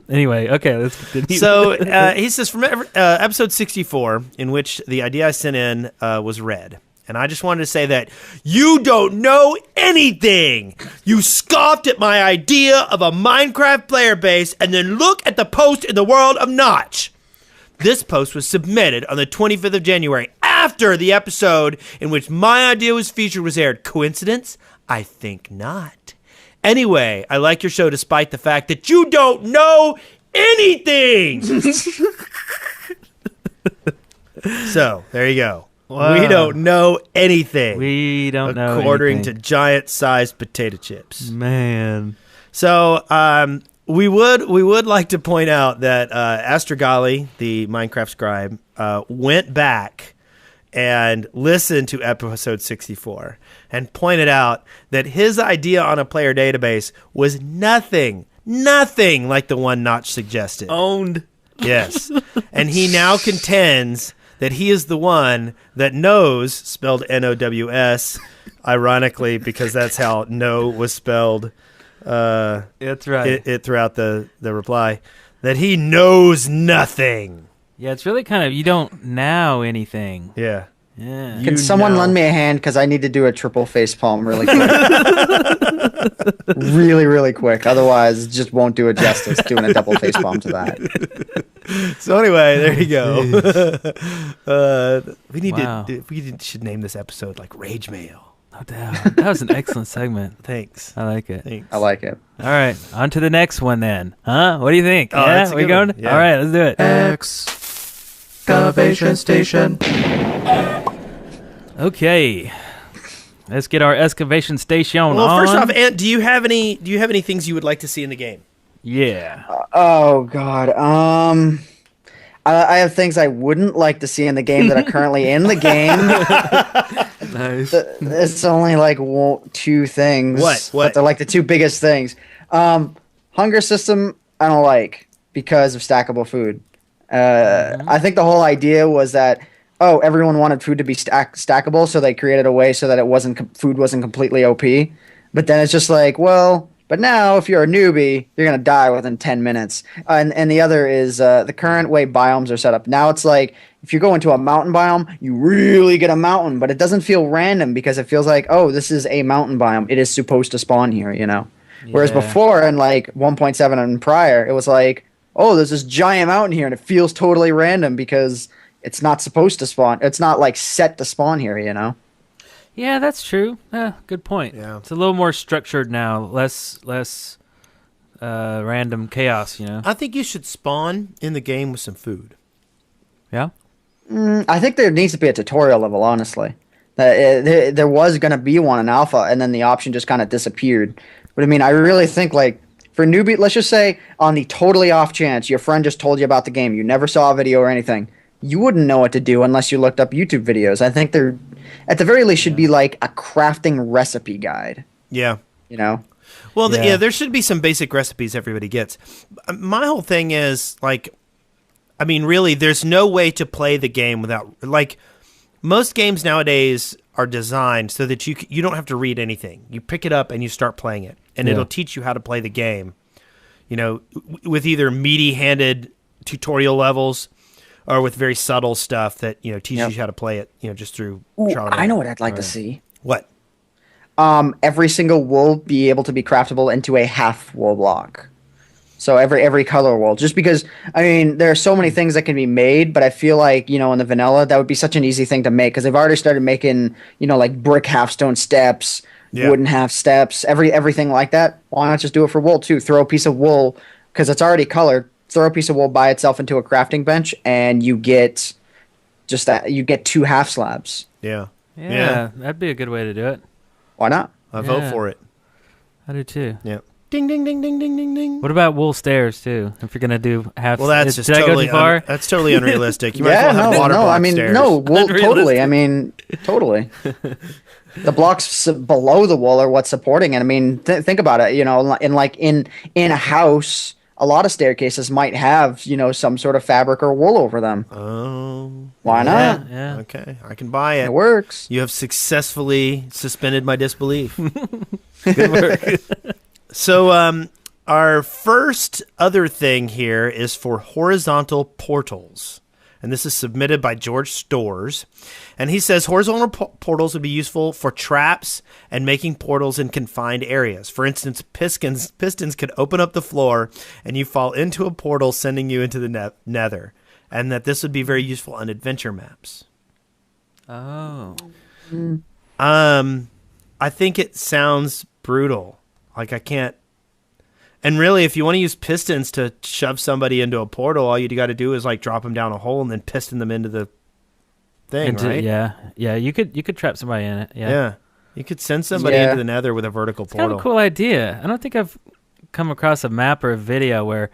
Anyway, okay, let's continue. So he says from episode 64, in which the idea I sent in was read. And I just wanted to say that you don't know anything. You scoffed at my idea of a Minecraft player base, and then look at the post in the world of Notch. This post was submitted on the 25th of January after the episode in which my idea was featured was aired. Coincidence? I think not. Anyway, I like your show despite the fact that you don't know anything. So, there you go. Wow. We don't know anything. we don't know. According to anything. giant-sized potato chips. Man. So, we would like to point out that Astrogali, the Minecraft scribe, went back and listened to episode 64 and pointed out that his idea on a player database was nothing like the one Notch suggested. Owned. Yes. And he now contends that he is the one that knows, spelled N-O-W-S, ironically, because that's how no was spelled That's right. it throughout the reply, that he knows nothing. Yeah, it's really kind of you don't know anything. Yeah. Yeah. Can You someone know. lend me a hand? Because I need to do a triple face palm really quick. Really, really quick. Otherwise, it just won't do it justice doing a double face palm to that. So anyway, there you go. Wow. We should name this episode like Rage Mail. No doubt. That was an excellent segment. Thanks. I like it. Thanks. I like it. All right, on to the next one then. Huh? What do you think? Oh, yeah, that's a we good going? one. Yeah. All right, let's do it. Excavation station. Okay. Let's get our excavation station Well, on. first off, Ant, do you have any things you would like to see in the game? yeah. Oh God. I have things I wouldn't like to see in the game that are currently in the game. Nice. It's only like 2 things. What? But they're like the 2 biggest things. Hunger system I don't like because of stackable food. I think the whole idea was that oh, everyone wanted food to be stackable, so they created a way so that food wasn't completely OP. But then it's just like, well, but now if you're a newbie, you're gonna die within 10 minutes. And the other is the current way biomes are set up. Now it's like if you go into a mountain biome, you really get a mountain, but it doesn't feel random because it feels like, oh, this is a mountain biome. It is supposed to spawn here, you know. Whereas before in like 1.7 and prior, it was like, oh, there's this giant mountain here, and it feels totally random because it's not supposed to spawn. It's not like set to spawn here, you know. Yeah, that's true. Good point. Yeah. It's a little more structured now, less random chaos, you know. I think you should spawn in the game with some food. Yeah. I think there needs to be a tutorial level, honestly. There was going to be one in alpha, and then the option just kind of disappeared. But I mean, I really think like for newbie, let's just say on the totally off chance your friend just told you about the game, you never saw a video or anything, you wouldn't know what to do unless you looked up YouTube videos. I think there, at the very least, should be like a crafting recipe guide. Yeah. You know? Well, there should be some basic recipes everybody gets. My whole thing is like, I mean, really, there's no way to play the game without like most games nowadays are designed so that you don't have to read anything. You pick it up and you start playing it, and it'll teach you how to play the game. You know, with either meaty-handed tutorial levels or with very subtle stuff that teaches you how to play it. You know, just through trial and error. I know what I'd like to see. What? Every single wool be able to be craftable into a half wool block. So every color wool, just because, I mean, there are so many things that can be made, but I feel like, in the vanilla, that would be such an easy thing to make because they've already started making, like brick half stone steps, wooden half steps, everything like that. Why not just do it for wool too? Throw a piece of wool, because it's already colored, throw a piece of wool by itself into a crafting bench, and you get just that, you get 2 half slabs. Yeah, that'd be a good way to do it. Why not? I vote for it. I do too. Yeah. Ding, ding, ding, ding, ding, ding, ding. What about wool stairs too? If you're gonna do half, well, that's just did totally I go too far? that's totally unrealistic. You might as well have water block I mean, stairs. no, wool, totally. I mean, totally. The blocks below the wool are what's supporting it. I mean, think about it. In a house, a lot of staircases might have some sort of fabric or wool over them. Oh, why not? Yeah. Okay, I can buy it. It works. You have successfully suspended my disbelief. Good work. So, our first other thing here is for horizontal portals. And this is submitted by George Stores. And he says horizontal portals would be useful for traps and making portals in confined areas. For instance, pistons could open up the floor and you fall into a portal sending you into the nether. And that this would be very useful on adventure maps. Oh. I think it sounds brutal. Like I can't. And really, if you want to use pistons to shove somebody into a portal, all you got to do is like drop them down a hole and then piston them into the thing, right? Yeah. You could trap somebody in it. Yeah. You could send somebody into the nether with a vertical portal. Kind of a cool idea. I don't think I've come across a map or a video where,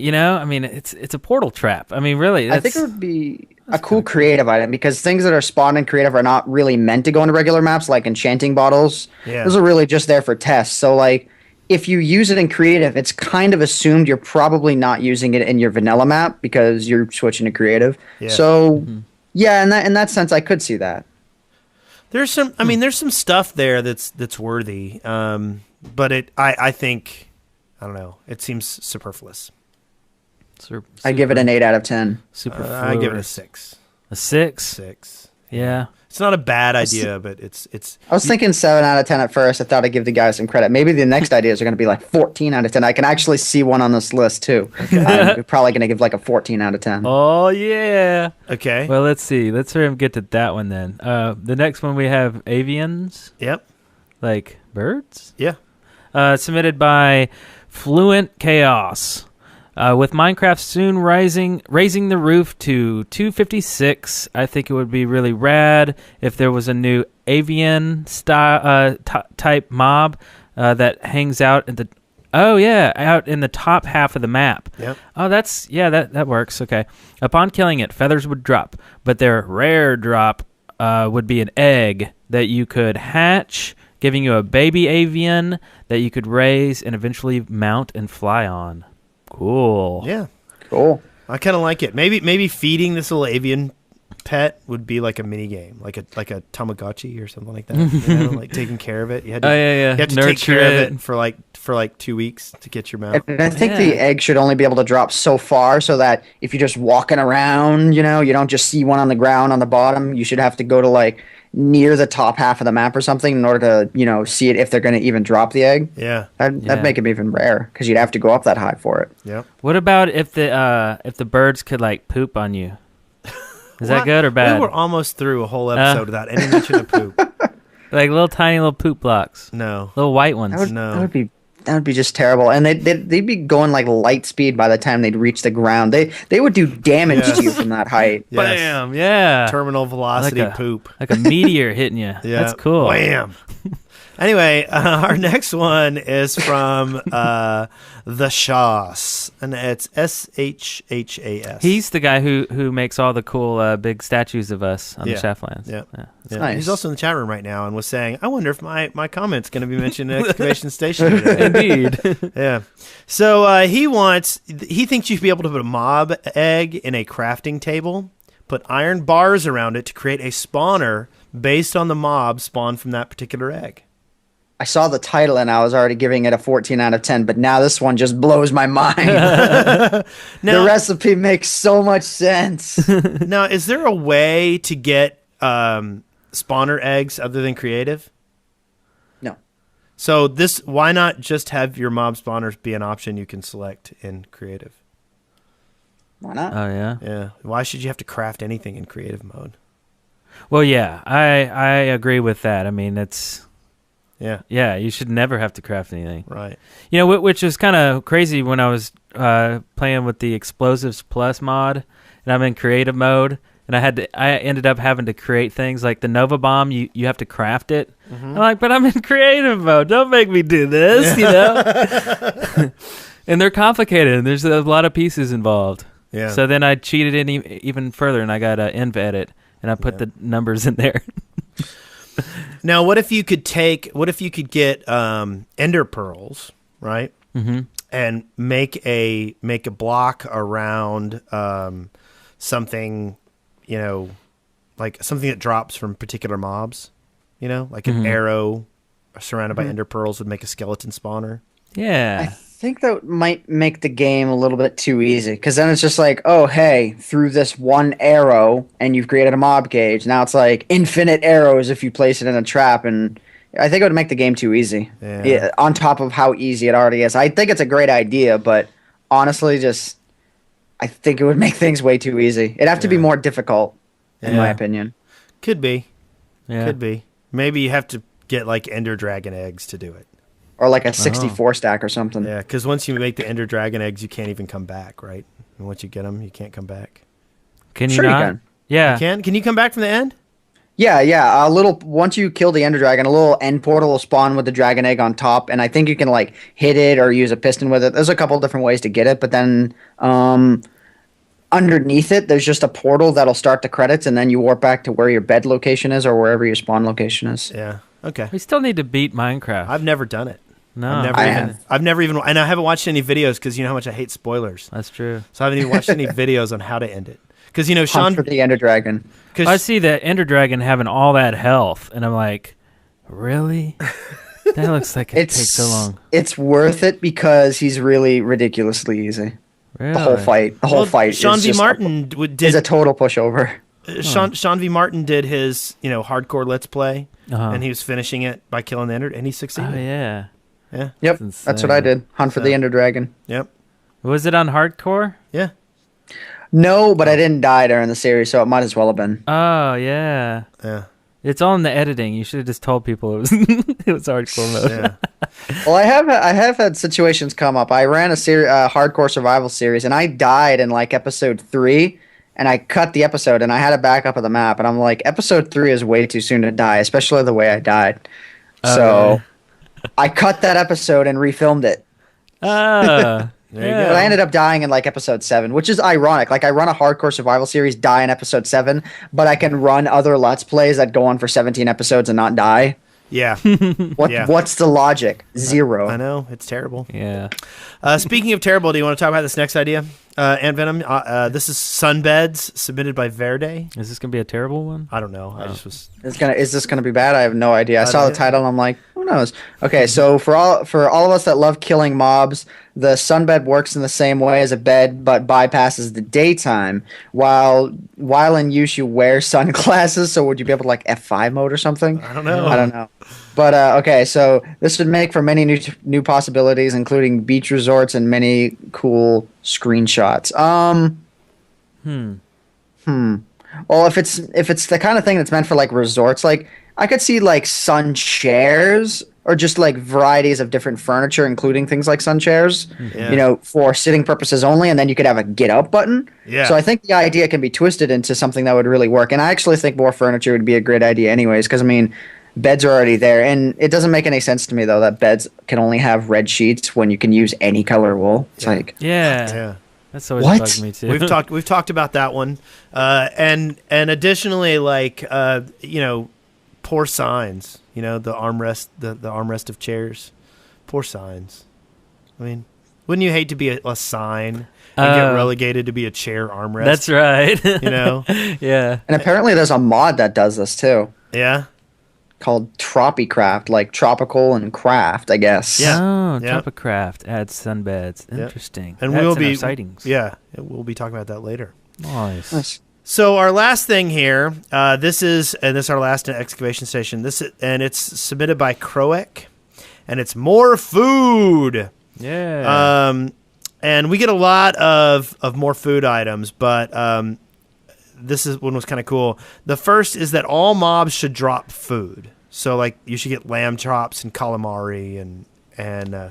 I mean, it's a portal trap. I mean, really, I think it would be a cool creative item because things that are spawned in creative are not really meant to go into regular maps, like enchanting bottles. Yeah. Those are really just there for tests. So, like, if you use it in creative, it's kind of assumed you're probably not using it in your vanilla map because you're switching to creative. Yeah. So, yeah, in that sense, I could see that. There's some. I mean, there's some stuff there that's worthy. But I think, I don't know. It seems superfluous. I give it an 8 out of 10. I give it a 6. A 6? 6. Yeah. It's not a bad idea, but it's. I was thinking 7 out of 10 at first. I thought I'd give the guys some credit. Maybe the next ideas are going to be like 14 out of 10. I can actually see one on this list too. I'm probably going to give like a 14 out of 10. Oh yeah. Okay. Well, let's see. Let's hurry and get to that one then. The next one we have avians. Yep. Like birds. Yeah. Submitted by Fluent Chaos. With Minecraft soon raising the roof to 256, I think it would be really rad if there was a new avian style type mob that hangs out at out in the top half of the map. Yep. Oh, that works. Okay. Upon killing it, feathers would drop, but their rare drop would be an egg that you could hatch, giving you a baby avian that you could raise and eventually mount and fly on. Cool. Yeah. Cool. I kind of like it. Maybe feeding this little avian pet would be like a mini game, like a Tamagotchi or something like that. You know, like taking care of it. You had to, yeah. You have to take care of it for like 2 weeks to get your mount. And I think the egg should only be able to drop so far, so that if you're just walking around, you know, you don't just see one on the ground on the bottom. You should have to go to like near the top half of the map or something in order to, you know, see it if they're going to even drop the egg. Yeah. That'd make it even rare because you'd have to go up that high for it. Yep. What about if the birds could like poop on you? Is that good or bad? We were almost through a whole episode without any mention of poop. Like little tiny little poop blocks. No. Little white ones. That would be just terrible, and they'd be going like light speed by the time they'd reach the ground. They would do damage to you from that height. Yes. Bam! Yeah. Terminal velocity poop. Like a meteor hitting you. Yeah. That's cool. Wham! Anyway, our next one is from the Shas, and it's Shhas. He's the guy who makes all the cool big statues of us on the Shaftlands. Yeah. Yeah. Nice. He's also in the chat room right now and was saying, I wonder if my comment's going to be mentioned in Excavation Station today. Indeed. Yeah. So he thinks you should be able to put a mob egg in a crafting table, put iron bars around it to create a spawner based on the mob spawned from that particular egg. I saw the title and I was already giving it a 14 out of 10, but now this one just blows my mind. The recipe makes so much sense. Now, is there a way to get spawner eggs other than creative? No. So why not just have your mob spawners be an option you can select in creative? Why not? Oh yeah. Yeah. Why should you have to craft anything in creative mode? Well, yeah, I agree with that. I mean, it's yeah, you should never have to craft anything. Right. You know, which is kind of crazy when I was playing with the Explosives Plus mod, and I'm in creative mode, and I ended up having to create things like the Nova Bomb. You have to craft it. Mm-hmm. I'm like, but I'm in creative mode. Don't make me do this, you know. And they're complicated, and there's a lot of pieces involved. Yeah. So then I cheated in even further, and I got an env edit, and I put the numbers in there. Now, what if you could get ender pearls, right? Mm-hmm. And make a block around something, you know, like something that drops from particular mobs, you know, like an arrow surrounded by ender pearls would make a skeleton spawner. Yeah. I think that might make the game a little bit too easy, because then it's just like, oh, hey, through this one arrow and you've created a mob cage. Now it's like infinite arrows if you place it in a trap, and I think it would make the game too easy. Yeah, on top of how easy it already is. I think it's a great idea, but honestly, I think it would make things way too easy. It'd have to be more difficult, in my opinion. Could be. Yeah. Could be. Maybe you have to get like Ender Dragon eggs to do it. Or like a 64 stack or something. Yeah, because once you make the Ender Dragon eggs, you can't even come back, right? And once you get them, you can't come back. Can you Sure not? you can. Yeah. You can? Can you come back from the end? Yeah. Once you kill the Ender Dragon, a little end portal will spawn with the dragon egg on top, and I think you can like hit it or use a piston with it. There's a couple different ways to get it, but then underneath it, there's just a portal that'll start the credits, and then you warp back to where your bed location is or wherever your spawn location is. Yeah. Okay. We still need to beat Minecraft. I've never done it. No. I've never even, and I haven't watched any videos because you know how much I hate spoilers. That's true. So I haven't even watched any videos on how to end it. Because you know, Sean, Hunt for the Ender Dragon. I see the Ender Dragon having all that health, and I'm like, really? That looks like it takes so long. It's worth it because he's really ridiculously easy. Really? The whole fight. Sean is V. just Martin is a total pushover. Sean V. Martin did his hardcore Let's Play, Uh-huh. and he was finishing it by killing the Ender, and he succeeded. Oh yeah. Yeah. Yep, That's that's what I did. Hunt for the Ender Dragon. Yep. Was it on hardcore? Yeah. No, but I didn't die during the series, so it might as well have been. Oh yeah. Yeah. It's all in the editing. You should have just told people it was it was hardcore mode. Yeah. Well, I have had situations come up. I ran a hardcore survival series, and I died in like episode 3, and I cut the episode, and I had a backup of the map, and I'm like, episode 3 is way too soon to die, especially the way I died. So I cut that episode and refilmed it. Ah. There you yeah. go. But I ended up dying in like episode 7, which is ironic. Like I run a hardcore survival series, die in episode 7, but I can run other Let's Plays that go on for 17 episodes and not die. Yeah. What's the logic? Zero. I know. It's terrible. Yeah. Speaking of terrible, do you want to talk about this next idea? AntVenom. This is sunbeds submitted by Verde. Is this gonna be a terrible one? I don't know. I just was. Is this gonna be bad? I have no idea. I saw don't the title and I'm like, who knows? Okay, so for all of us that love killing mobs, the sunbed works in the same way as a bed, but bypasses the daytime. While in use, you wear sunglasses. So would you be able to like F5 mode or something? I don't know. I don't know. But okay, so this would make for many new possibilities, including beach resorts and many cool screenshots. Well, if it's the kind of thing that's meant for like resorts, like I could see like sun chairs or just like varieties of different furniture, including things like sun chairs, Yeah. for sitting purposes only, and then you could have a get up button. Yeah. So I think the idea can be twisted into something that would really work, and I actually think more furniture would be a great idea, anyways, because I mean, beds are already there, and it doesn't make any sense to me though that beds can only have red sheets when you can use any color wool. It's like, Yeah. Yeah. That's always What? bugged me too. We've talked about that one, and additionally, like poor signs. The armrest, the armrest of chairs, poor signs. I mean, wouldn't you hate to be a sign and get relegated to be a chair armrest? That's right. Yeah. and apparently there's a mod that does this too, Yeah. called Tropicraft, like tropical and craft, I guess. Yeah. Oh, Yeah. Tropicraft adds sunbeds. Yeah. Interesting. And That's we'll in be our sightings. Yeah, we'll be talking about that later. Nice. Nice. So our last thing here, this is our last excavation station. It's submitted by Croek, and it's more food. Yeah. And we get a lot of more food items, but this one was kind of cool. The first is that all mobs should drop food. So like you should get lamb chops and calamari and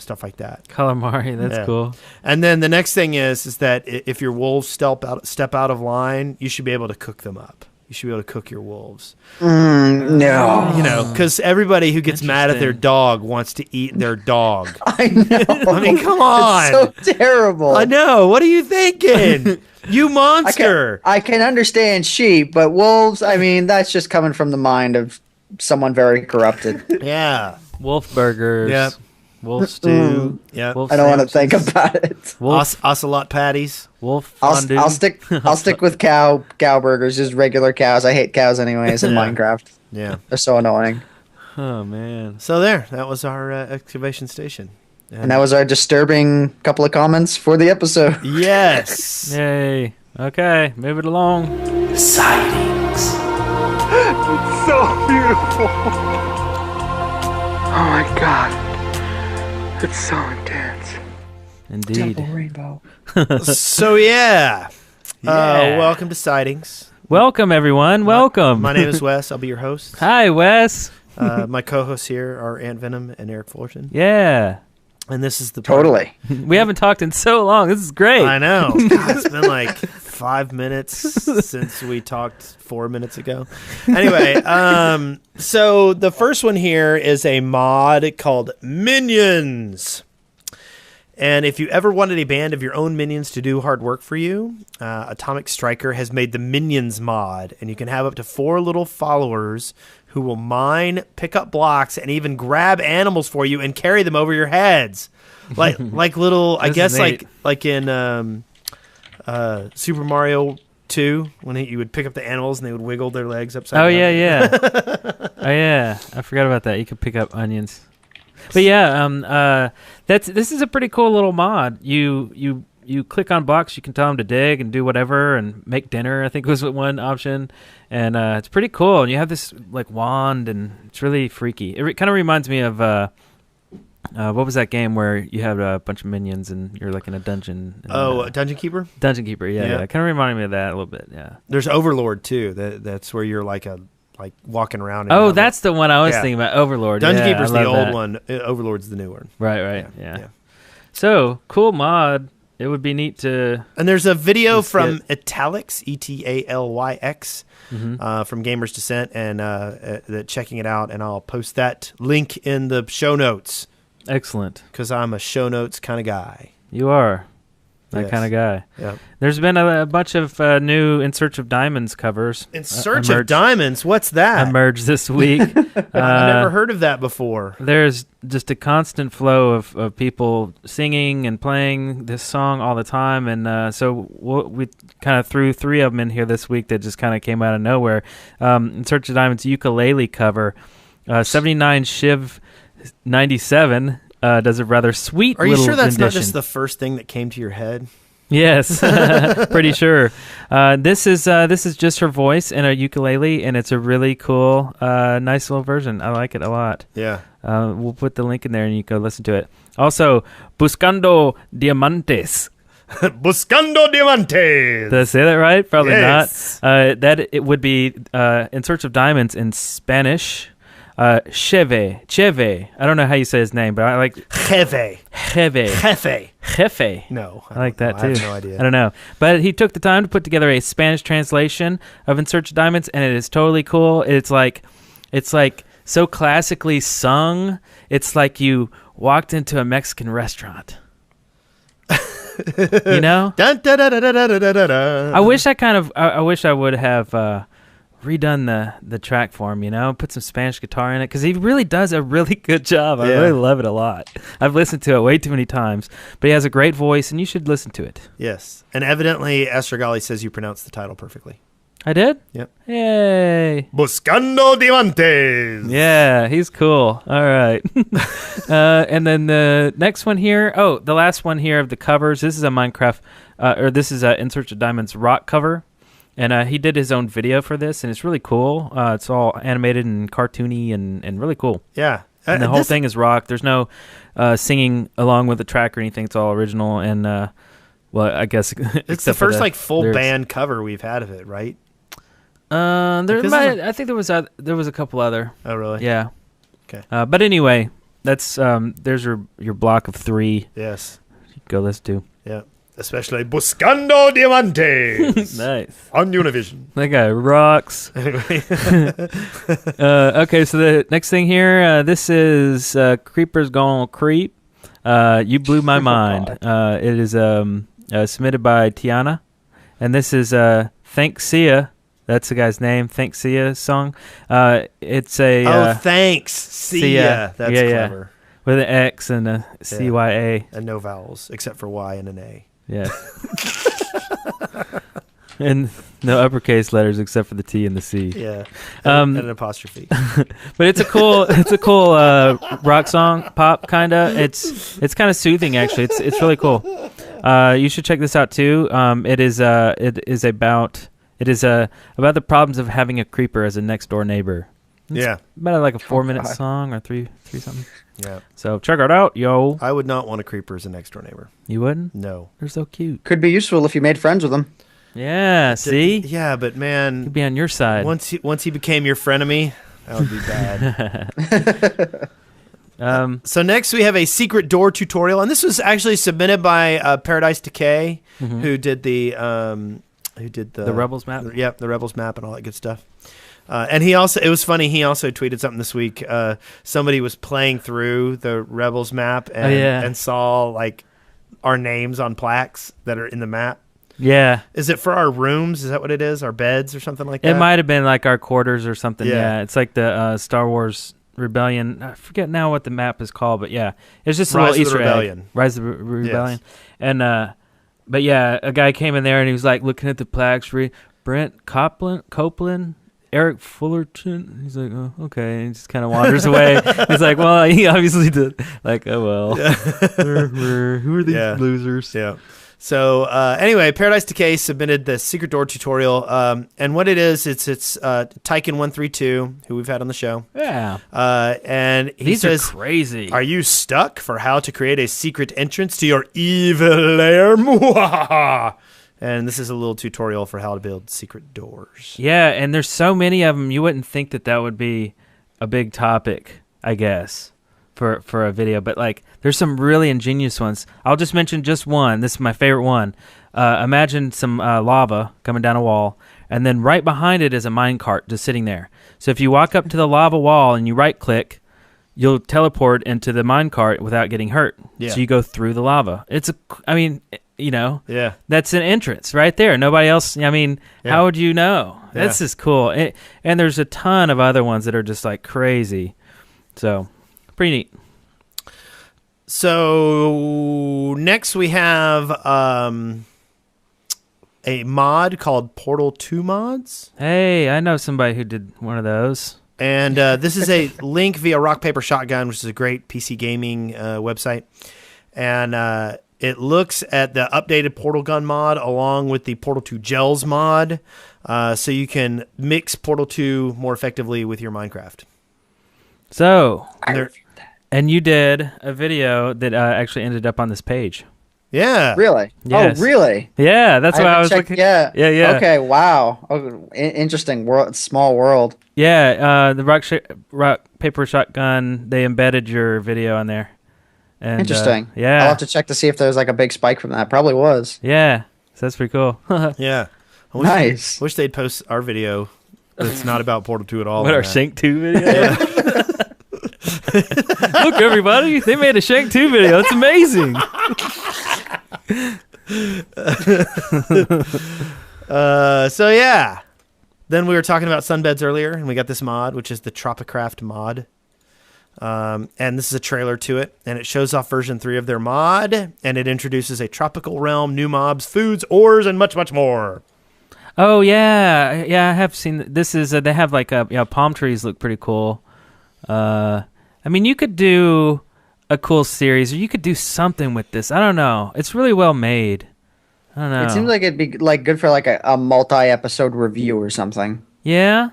stuff like that. Calamari. That's Yeah. cool. And then the next thing is that if your wolves step out of line, you should be able to cook them up. You should be able to cook your wolves. No. Because everybody who gets mad at their Interesting. dog wants to eat their dog. I know. I mean, come on. It's so terrible. I know. What are you thinking? You monster. I can understand sheep, but wolves, I mean, that's just coming from the mind of someone very corrupted. Yeah. Wolf burgers. Yep. Wolf stew. Yep. Wolf I don't want to think sandwiches, about it. Wolf, Ocelot patties. wolf I'll fondue. stick with cow burgers, just regular cows. I hate cows anyways in Yeah. Minecraft. Yeah. They're so annoying. Oh man. So that was our excavation station. And that was our disturbing couple of comments for the episode. Yes. Yay. Okay, move it along. Sightings. So beautiful. Oh my god. It's so intense. Indeed. Rainbow. So yeah. Yeah. Welcome to Sightings. Welcome everyone. Welcome. My name is Wes. I'll be your host. Hi, Wes. My co-hosts here are AntVenom and Eric Fullerton. Yeah. And this is the Totally. We haven't talked in so long. This is great. I know. God, it's been like 5 minutes since we talked 4 minutes ago. Anyway, so the first one here is a mod called Minions. And if you ever wanted a band of your own minions to do hard work for you, Atomic Striker has made the Minions mod, and you can have up to 4 little followers who will mine, pick up blocks, and even grab animals for you and carry them over your heads, like little. I This guess is neat. like in Super Mario 2 when you would pick up the animals and they would wiggle their legs upside Oh down. yeah. Oh yeah. I forgot about that. You could pick up onions. But yeah, this is a pretty cool little mod. You click on blocks, you can tell them to dig and do whatever and make dinner, I think was one option. And it's pretty cool. And you have this like wand and it's really freaky. It kind of reminds me of what was that game where you have a bunch of minions and you're like in a dungeon? And, Oh, Dungeon Keeper. Dungeon Keeper. Yeah. Yeah. It kind of reminded me of that a little bit. Yeah. There's Overlord too. That's where you're like walking around. And Oh, have that's the one I was Yeah. thinking about. Overlord. Dungeon Yeah, Keeper's I the love old that. one. Overlord's the new one. Right. Yeah. So cool mod. It would be neat to. And there's a video Let's from Etalyx, ETALYX, Mhm. from Gamers Descent, and checking it out. And I'll post that link in the show notes Excellent. because I'm a show notes kind of guy. You are. That Yes. kind of guy. Yep. There's been a bunch of new In Search of Diamonds covers. In Search of Diamonds? What's that? Emerged this week. I've never heard of that before. There's just a constant flow of people singing and playing this song all the time. And so we kind of threw 3 of them in here this week that just kind of came out of nowhere. In Search of Diamonds ukulele cover. 79 Shiv 97 does a rather sweet Are you little sure that's not rendition. just the first thing that came to your head? Yes, pretty sure. This is just her voice and a ukulele, and it's a really cool, nice little version. I like it a lot. Yeah. We'll put the link in there, and you can go listen to it. Also, Buscando Diamantes. Buscando Diamantes. Did I say that right? Probably Yes. not. That it would be In Search of Diamonds in Spanish. Cheve. I don't know how you say his name, but I like Jefe. Jefe. No. I like that I too. have no idea. I don't know. But he took the time to put together a Spanish translation of In Search of Diamonds, and it is totally cool. It's like so classically sung. It's like you walked into a Mexican restaurant. You know? Dun, da, da, da, da, da, da, da, da. I wish I would have redone the track for him, you know, put some Spanish guitar in it, because he really does a really good job. I Yeah. really love it a lot. I've listened to it way too many times, but he has a great voice, and you should listen to it. Yes. And evidently, Estragali says you pronounced the title perfectly. I did? Yep. Yay. Buscando Diamantes. Yeah, he's cool. All right. And then the next one here, the last one here of the covers, this is a Minecraft, this is a In Search of Diamonds rock cover. And he did his own video for this, and it's really cool. It's all animated and cartoony and really cool. Yeah. And the whole thing is rock. There's no singing along with the track or anything. It's all original. And, well, I guess It's the first full lyrics. band cover we've had of it, right? I think there was a couple other. Oh, really? Yeah. Okay. But anyway, that's there's your block of 3. Yes. Go listen to. Yeah. Especially Buscando Diamantes. Nice. On Univision. That guy rocks. Anyway. Okay, so the next thing here, this is Creepers Gonna Creep. You blew my mind. It is submitted by Tiana, and this is Thanks Sia. That's the guy's name. Thanks Sia song. It's a thanks. See ya. ya. That's Yeah. clever. with an X and a CYA. And no vowels except for Y and an A. Yeah. And no uppercase letters except for the T and the C. Yeah. Um, and an apostrophe. But it's a cool rock song, pop kinda. It's kind of soothing actually. It's really cool. You should check this out too. It is about the problems of having a creeper as a next door neighbor. It's Yeah. about like a 4-minute God. song or three something. Yeah. So check it out, yo. I would not want a creeper as a next door neighbor. You wouldn't? No. They're so cute. Could be useful if you made friends with them. Yeah. See, Yeah, but man, could be on your side. once he became your frenemy, that would be bad. So next we have a secret door tutorial, and this was actually submitted by Paradise Decay, who did the Rebels map. Yep, the Rebels map and all that good stuff. And it was funny. He also tweeted something this week. Somebody was playing through the Rebels map and saw like our names on plaques that are in the map. Yeah. Is it for our rooms? Is that what it is? Our beds or something like that? It might have been like our quarters or something. Yeah. Yeah. It's like the Star Wars Rebellion. I forget now what the map is called, but yeah, it's just a Rise little of the Easter egg. Rebellion. Rise of the Rebellion. And but yeah, a guy came in there and he was like looking at the plaques. Brent Copeland, Eric Fullerton. He's like, oh, okay. And he just kind of wanders away. He's like, well, he obviously did. Like, oh well. Who are these losers? Yeah. So anyway, Paradise Decay submitted the secret door tutorial, and what it is, it's Tyken132, who we've had on the show. Yeah. And he These says, are crazy. "Are you stuck for how to create a secret entrance to your evil lair?" Mwahaha. And this is a little tutorial for how to build secret doors. Yeah, and there's so many of them. You wouldn't think that would be a big topic, I guess, for a video. But like, there's some really ingenious ones. I'll just mention just one. This is my favorite one. Imagine some lava coming down a wall, and then right behind it is a minecart just sitting there. So if you walk up to the lava wall and you right-click, you'll teleport into the minecart without getting hurt. Yeah. So you go through the lava. Yeah. That's an entrance right there. Nobody else. How would you know? Yeah. This is cool. And there's a ton of other ones that are just like crazy. So pretty neat. So next we have a mod called Portal 2 Mods. Hey, I know somebody who did one of those. And this is a link via Rock Paper Shotgun, which is a great PC gaming website. And it looks at the updated Portal Gun mod along with the Portal 2 Gels mod, so you can mix Portal 2 more effectively with your Minecraft. So, And and you did a video that actually ended up on this page. yeah. Really? Yes. Oh, really? Yeah, that's why I haven't was checked- looking. Yeah. Yeah. Okay. Wow. Oh, interesting world. Small world. Yeah, the rock paper shotgun. They embedded your video on there. And, Interesting. yeah. I'll have to check to see if there's like a big spike from that. Probably was. Yeah, so that's pretty cool. Yeah. I wish, Nice. wish they'd post our video that's not about Portal 2 at all. What, on our that. Shank 2 video? Look, everybody, they made a Shank 2 video. It's amazing. So yeah. Then we were talking about sunbeds earlier, and we got this mod, which is the Tropicraft mod. And this is a trailer to it, and it shows off version 3 of their mod, and it introduces a tropical realm, new mobs, foods, ores, and much, much more. Oh, yeah. I have seen. This is, they have like, palm trees look pretty cool. You could do a cool series, or you could do something with this. I don't know. It's really well made. I don't know. It seems like it'd be like good for like a multi-episode review or something. Yeah?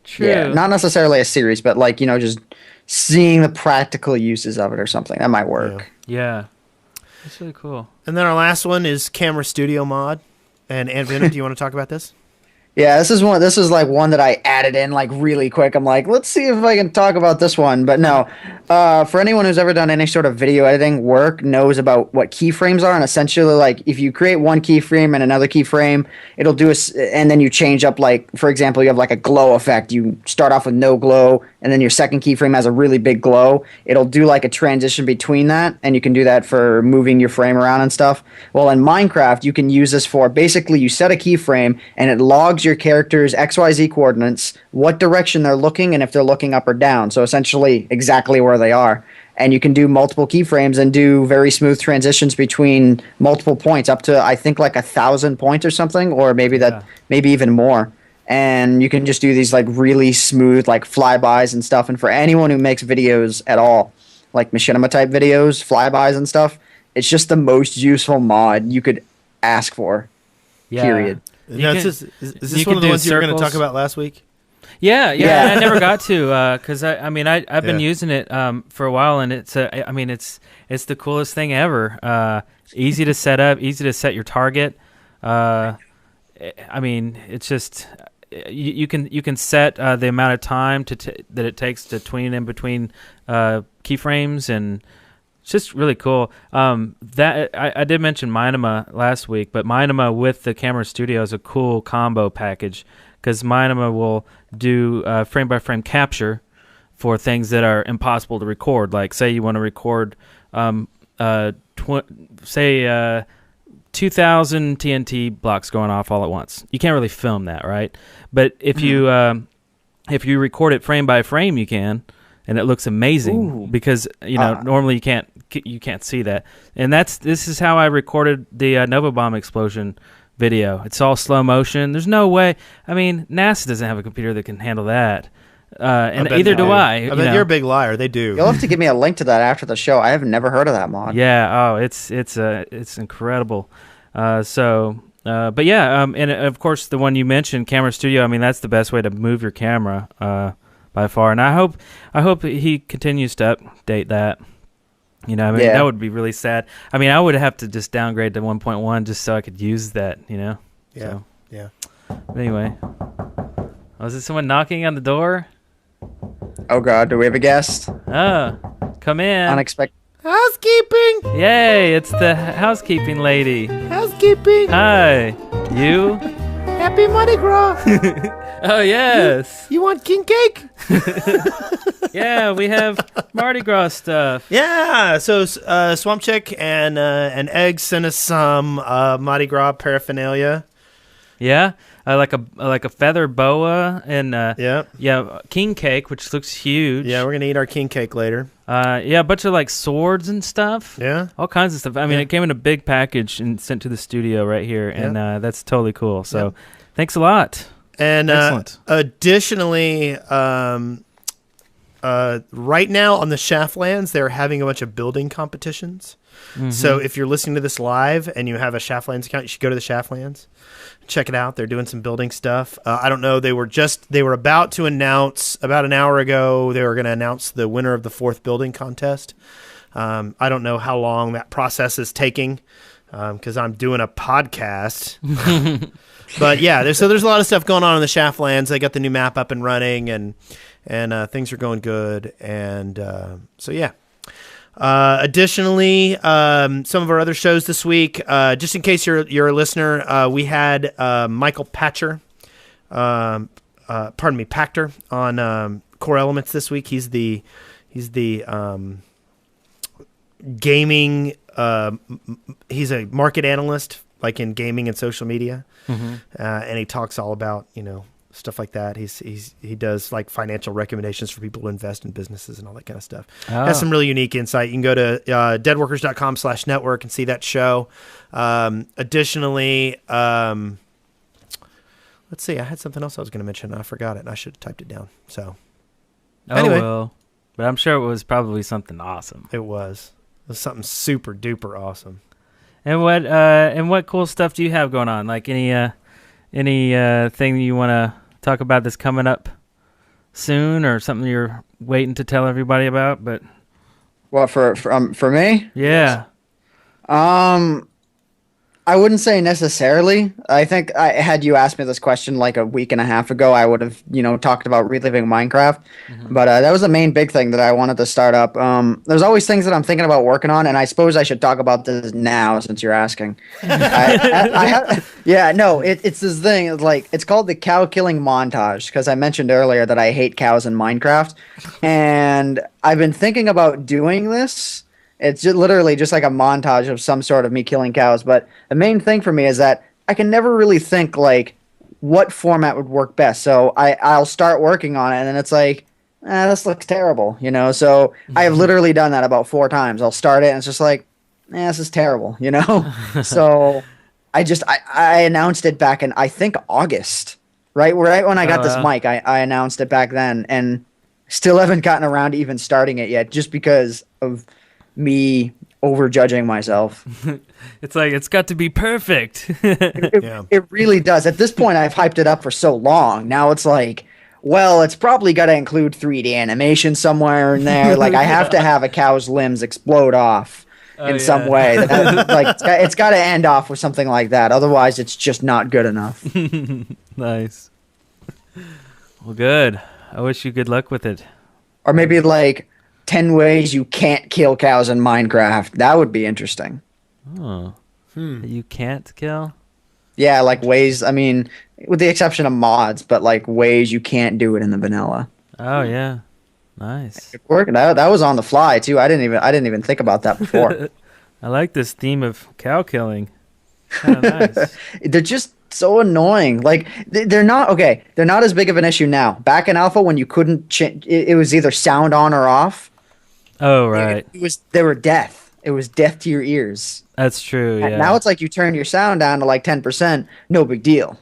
True. Yeah, not necessarily a series, but like just seeing the practical uses of it or something. That might work. Yeah. That's really cool. And then our last one is Camera Studio mod. And AntVenom, do you want to talk about this? Yeah, this is like one that I added in like really quick. I'm like, let's see if I can talk about this one. But no, for anyone who's ever done any sort of video editing work knows about what keyframes are. And essentially, like if you create one keyframe and another keyframe, it'll do and then you change up, like, for example, you have like a glow effect. You start off with no glow, and then your second keyframe has a really big glow. It'll do like a transition between that, and you can do that for moving your frame around and stuff. Well, in Minecraft, you can use this for basically you set a keyframe and it logs your character's XYZ coordinates, what direction they're looking, and if they're looking up or down. So essentially exactly where they are. And you can do multiple keyframes and do very smooth transitions between multiple points, up to I think like 1,000 points or something, or maybe maybe even more. And you can just do these like really smooth like flybys and stuff. And for anyone who makes videos at all, like machinima type videos, flybys and stuff, it's just the most useful mod you could ask for. Yeah. Period. No, can- is this you one of can the do ones you were going to circles. talk about last week? Yeah. Yeah. I never got to because I've been Yeah. using it for a while, and it's the coolest thing ever. Easy to set up, easy to set your target. It's just you can set the amount of time that it takes to tween in between keyframes, and it's just really cool. That I did mention Minima last week, but Minima with the Camera Studio is a cool combo package because Minima will do frame-by-frame capture for things that are impossible to record. Like, say you want to record, 2,000 TNT blocks going off all at once. You can't really film that, right? But if you record it frame by frame, you can, and it looks amazing because normally you can't see that. And this is how I recorded the Nova Bomb explosion video. It's all slow motion. There's no way. NASA doesn't have a computer that can handle that. And bet either they do do. I. I bet you're a big liar. They do. You'll have to give me a link to that after the show. I have never heard of that mod. Yeah. Oh, it's incredible. But yeah. And of course, the one you mentioned, Camera Studio. that's the best way to move your camera by far. And I hope he continues to update that. Yeah. That would be really sad. I would have to just downgrade to 1.1 just so I could use that. Yeah. So, Yeah. but anyway, was it someone knocking on the door? Oh God, do we have a guest? Oh, come in. Unexpected. Housekeeping. Yay, it's the housekeeping lady. Housekeeping. Hi. You? Happy Mardi Gras. Oh, yes. You want king cake? Yeah, we have Mardi Gras stuff. Yeah, so Swamp Chick and Egg sent us some Mardi Gras paraphernalia. Yeah, like a feather boa and Yeah, king cake, which looks huge. yeah, we're gonna eat our king cake later. Yeah, a bunch of like swords and stuff. Yeah, All kinds of stuff. I mean, it came in a big package and sent to the studio right here, and that's totally cool. So, thanks a lot. and Excellent. Additionally, right now on the Shaftlands, they're having a bunch of building competitions. Mm-hmm. So if you're listening to this live and you have a Shaftlands account, you should go to the Shaftlands. Check it out. They're doing some building stuff. I don't know. They were about to announce about an hour ago. They were going to announce the winner of the 4th building contest. I don't know how long that process is taking because I'm doing a podcast. But yeah, there's a lot of stuff going on in the Shaftlands. They got the new map up and running, and things are going good. And so yeah. Additionally, some of our other shows this week, just in case you're a listener, we had Michael Pachter on Core Elements this week. He's the gaming. He's a market analyst, like in gaming and social media, and he talks all about stuff like that. He does like financial recommendations for people to invest in businesses and all that kind of stuff. Has some really unique insight. You can go to deadworkers.com/network and see that show. Additionally, let's see, I had something else I was going to mention and I forgot it and I should have typed it down. So anyway. Well, but I'm sure it was probably something awesome. It was something super duper awesome. And what cool stuff do you have going on? Like any thing you want to talk about that's coming up soon, or something you're waiting to tell everybody about? But What for me? yeah, I wouldn't say necessarily. I think had you asked me this question like a week and a half ago, I would have, talked about reliving Minecraft. But that was the main big thing that I wanted to start up. There's always things that I'm thinking about working on, and I suppose I should talk about this now since you're asking. It's this thing. It's called the cow killing montage because I mentioned earlier that I hate cows in Minecraft, and I've been thinking about doing this. It's just literally just like a montage of some sort of me killing cows. But the main thing for me is that I can never really think like what format would work best. So I'll start working on it and then it's like, this looks terrible, So I have literally done that about 4 times. I'll start it and it's just like, this is terrible, So I announced it back in, I think, August, right when I got this mic. I announced it back then and still haven't gotten around to even starting it yet just because of me overjudging myself. it's like it's got to be perfect. It really does. At this point, I've hyped it up for so long. Now it's like, well, it's probably got to include 3D animation somewhere in there. Like I have to have a cow's limbs explode off in some way. It's got to end off with something like that. Otherwise, it's just not good enough. Nice. Well, good. I wish you good luck with it. Or maybe like 10 ways you can't kill cows in Minecraft. That would be interesting. Oh. That you can't kill? Yeah, like ways, I mean, with the exception of mods, but like ways you can't do it in the vanilla. Oh, yeah. Nice. That was on the fly too. I didn't even think about that before. I like this theme of cow killing. Kind of nice. They're just so annoying. Like they're not okay. They're not as big of an issue now. Back in alpha, when you couldn't change, it was either sound on or off. Oh right. They were death. It was death to your ears. That's true. Yeah. And now it's like you turn your sound down to like 10%. No big deal.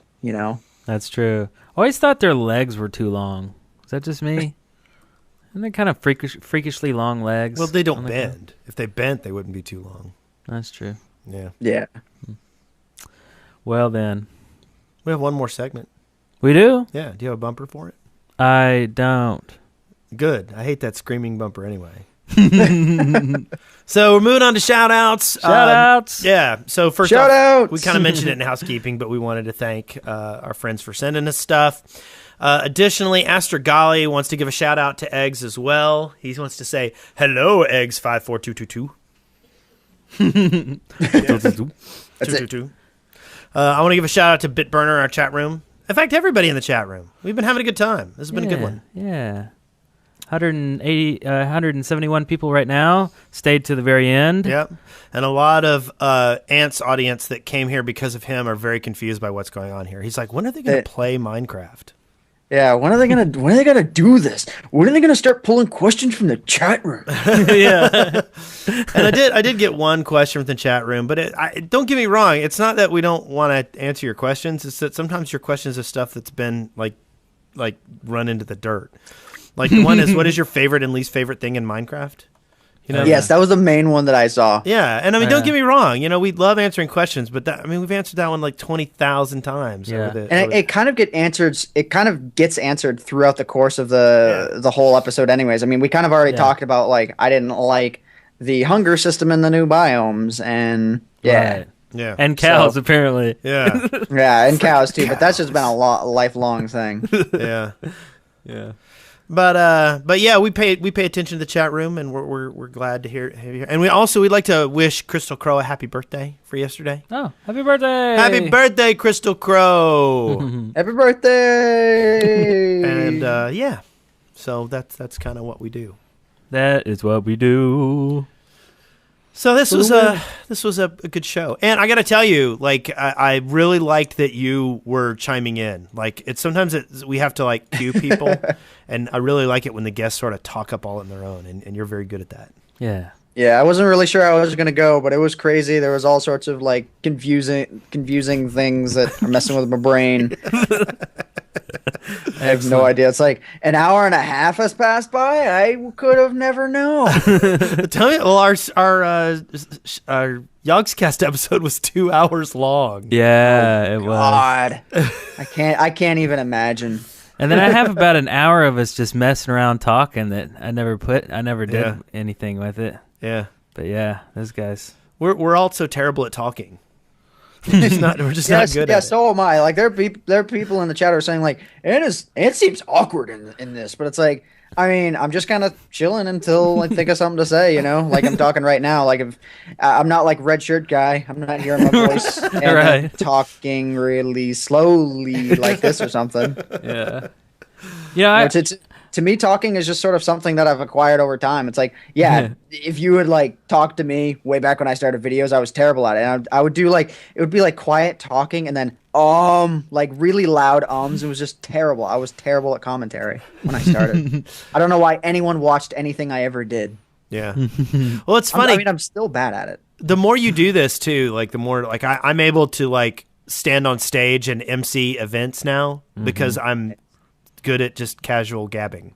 That's true. I always thought their legs were too long. Is that just me? And they're kind of freakishly long legs. Well, they don't bend. If they bent, they wouldn't be too long. That's true. Yeah. Yeah. Well then, we have one more segment. We do? Yeah. Do you have a bumper for it? I don't. Good. I hate that screaming bumper anyway. So we're moving on to shout-outs. Shout-outs. Yeah. So first Shout-outs. off, we kind of mentioned it in housekeeping, but we wanted to thank our friends for sending us stuff. Additionally, Aster Gali wants to give a shout-out to Eggs as well. He wants to say, hello, Eggs54222. That's it. I want to give a shout-out to Bitburner, our chat room. In fact, everybody in the chat room. We've been having a good time. This has been a good one. Yeah. 171 people right now stayed to the very end. Yep. And a lot of Ant's audience that came here because of him are very confused by what's going on here. He's like, when are they going to play Minecraft? Yeah, when are they gonna do this? When are they gonna start pulling questions from the chat room? Yeah. And I did get one question from the chat room, but don't get me wrong. It's not that we don't want to answer your questions. It's that sometimes your questions are stuff that's been like run into the dirt. Like the one is, what is your favorite and least favorite thing in Minecraft? You know? Yes, that was the main one that I saw. Yeah, and I mean, don't get me wrong. You know, we love answering questions, but we've answered that one like 20,000 times. Yeah, it kind of gets answered throughout the course of the whole episode. Anyways, I mean, we kind of already talked about like I didn't like the hunger system in the new biomes, and Right. Yeah, and cows apparently. Yeah, yeah, and cows too. But that's just been a lifelong thing. Yeah. Yeah. But yeah, we pay attention to the chat room, and we're glad to hear you. And we'd like to wish Crystal Crow a happy birthday for yesterday. Oh, happy birthday! Happy birthday, Crystal Crow! Happy birthday! And yeah, so that's kind of what we do. That is what we do. So this was a good show, and I got to tell you, like I really liked that you were chiming in. Like sometimes we have to like cue people, and I really like it when the guests sort of talk up all on their own, and you're very good at that. Yeah. Yeah, I wasn't really sure how I was gonna go, but it was crazy. There was all sorts of like confusing things that are messing with my brain. I have no idea. It's like an hour and a half has passed by. I could have never known. Tell me, well, our Yogscast episode was 2 hours long. Yeah, it was. God, I can't even imagine. And then I have about an hour of us just messing around talking that I never did anything with it. Yeah, but yeah, those guys. We're all so terrible at talking. We're just not good at it. Yeah, so am I. Like there are people in the chat who are saying like, it seems awkward in this, but it's like, I mean, I'm just kind of chilling until I think of something to say, you know? Like I'm talking right now. Like if I'm not like red shirt guy, I'm not hearing my voice and right. talking really slowly like this or something. Yeah. Yeah. To me, talking is just sort of something that I've acquired over time. It's like, if you would like talk to me way back when I started videos, I was terrible at it. And I would do like, it would be like quiet talking and then like really loud ums. It was just terrible. I was terrible at commentary when I started. I don't know why anyone watched anything I ever did. Yeah. Well, it's funny. I'm still bad at it. The more you do this too, like the more like I'm able to like stand on stage and MC events now because I'm good at just casual gabbing.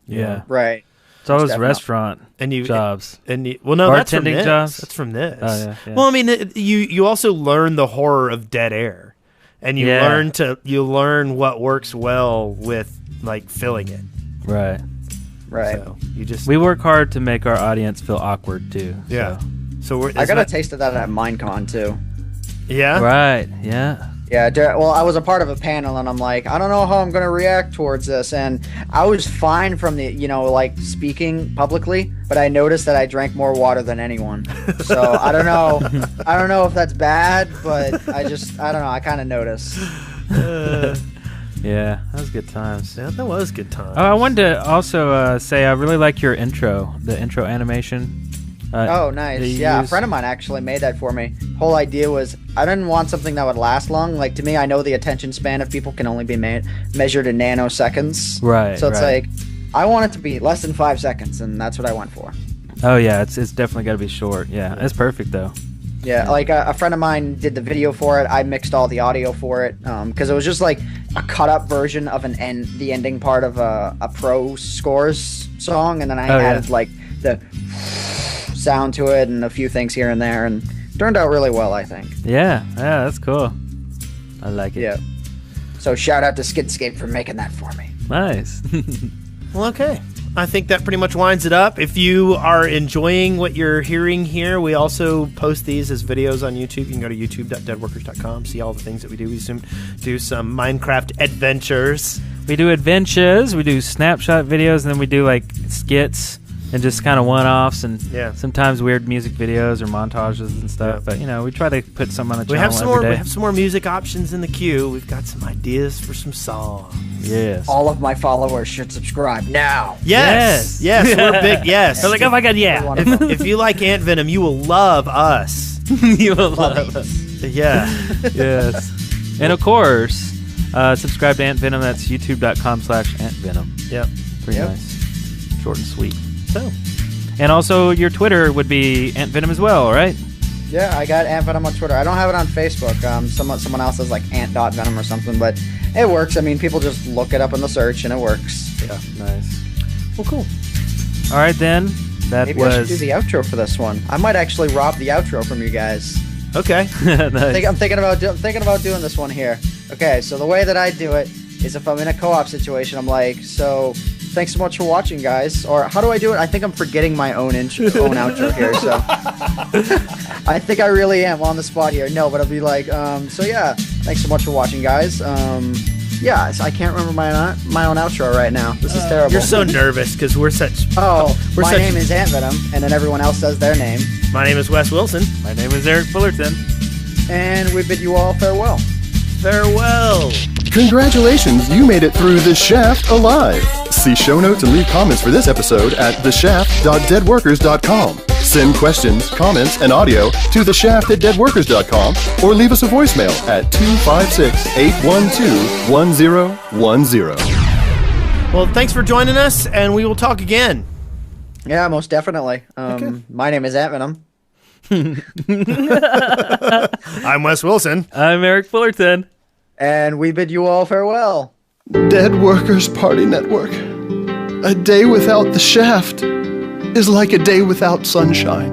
Yeah. Right. It's always restaurant jobs. That's from Bartending this. jobs? That's from this. Oh, yeah. Well, I mean, you also learn the horror of dead air, and you learn what works well with like filling it. Right. So we work hard to make our audience feel awkward too. Yeah. So I got a taste of that at Minecon too. Yeah. Right. Yeah. Yeah, well, I was a part of a panel, and I'm like, I don't know how I'm going to react towards this, and I was fine from the, like, speaking publicly, but I noticed that I drank more water than anyone, so I don't know if that's bad, but I don't know, I kind of noticed. Yeah, that was good times. Yeah, that was good times. Oh, I wanted to also say I really like your intro, the intro animation. Oh, nice. Yeah, a friend of mine actually made that for me. Whole idea was I didn't want something that would last long. Like, to me, I know the attention span of people can only be measured in nanoseconds. Right. So it's like, I want it to be less than 5 seconds, and that's what I went for. Oh, yeah, it's definitely got to be short. Yeah, it's perfect, though. Yeah, like a friend of mine did the video for it. I mixed all the audio for it because it was just like a cut-up version of the ending part of a Pro Scores song, and then I added like the sound to it and a few things here and there, and turned out really well, I think. Yeah, that's cool. I like it. Yeah. So shout out to Skidscape for making that for me. Nice. Well, okay. I think that pretty much winds it up. If you are enjoying what you're hearing here, we also post these as videos on YouTube. You can go to youtube.deadworkers.com, see all the things that we do. We do some Minecraft adventures. We do adventures, we do snapshot videos, and then we do like skits and just kind of one-offs and Yeah. sometimes weird music videos or montages and stuff. But we try to put some on the channel every day. We have some more music options in the queue. We've got some ideas for some songs. Yes. All of my followers should subscribe now. Yes. We're big. Yes. They're like, oh my god, yeah. One of them. If you like AntVenom, you will love us. You will love us. Yeah. Yes. And of course, subscribe to AntVenom. That's youtube.com/AntVenom. Yep. Pretty Yep. nice. Short and sweet. So. And also, your Twitter would be AntVenom as well, right? Yeah, I got AntVenom on Twitter. I don't have it on Facebook. Someone else has like ant.venom or something, but it works. I mean, people just look it up in the search and it works. Yeah. Nice. Well, cool. All right, then. That Maybe was. I should do the outro for this one. I might actually rob the outro from you guys. Okay. Nice. I'm thinking about doing this one here. Okay, so the way that I do it is if I'm in a co-op situation, I'm like, so thanks so much for watching, guys. Or how do I do it? I think I'm forgetting my own outro here. So I think I really am on the spot here. No, but I'll be like, so yeah, thanks so much for watching, guys. Yeah, so I can't remember my own outro right now. This is terrible. You're so nervous because we're such. my name is AntVenom, and then everyone else says their name. My name is Wes Wilson. My name is Eric Fullerton. And we bid you all farewell. Farewell. Congratulations, you made it through The Shaft alive. See show notes and leave comments for this episode at theshaft.deadworkers.com. Send questions, comments, and audio to theshaft@deadworkers.com or leave us a voicemail at 256-812-1010. Well, thanks for joining us, and we will talk again. Yeah, most definitely. My name is AntVenom. I'm Wes Wilson. I'm Eric Fullerton. And we bid you all farewell. Dead Workers Party Network. A day without The Shaft is like a day without sunshine.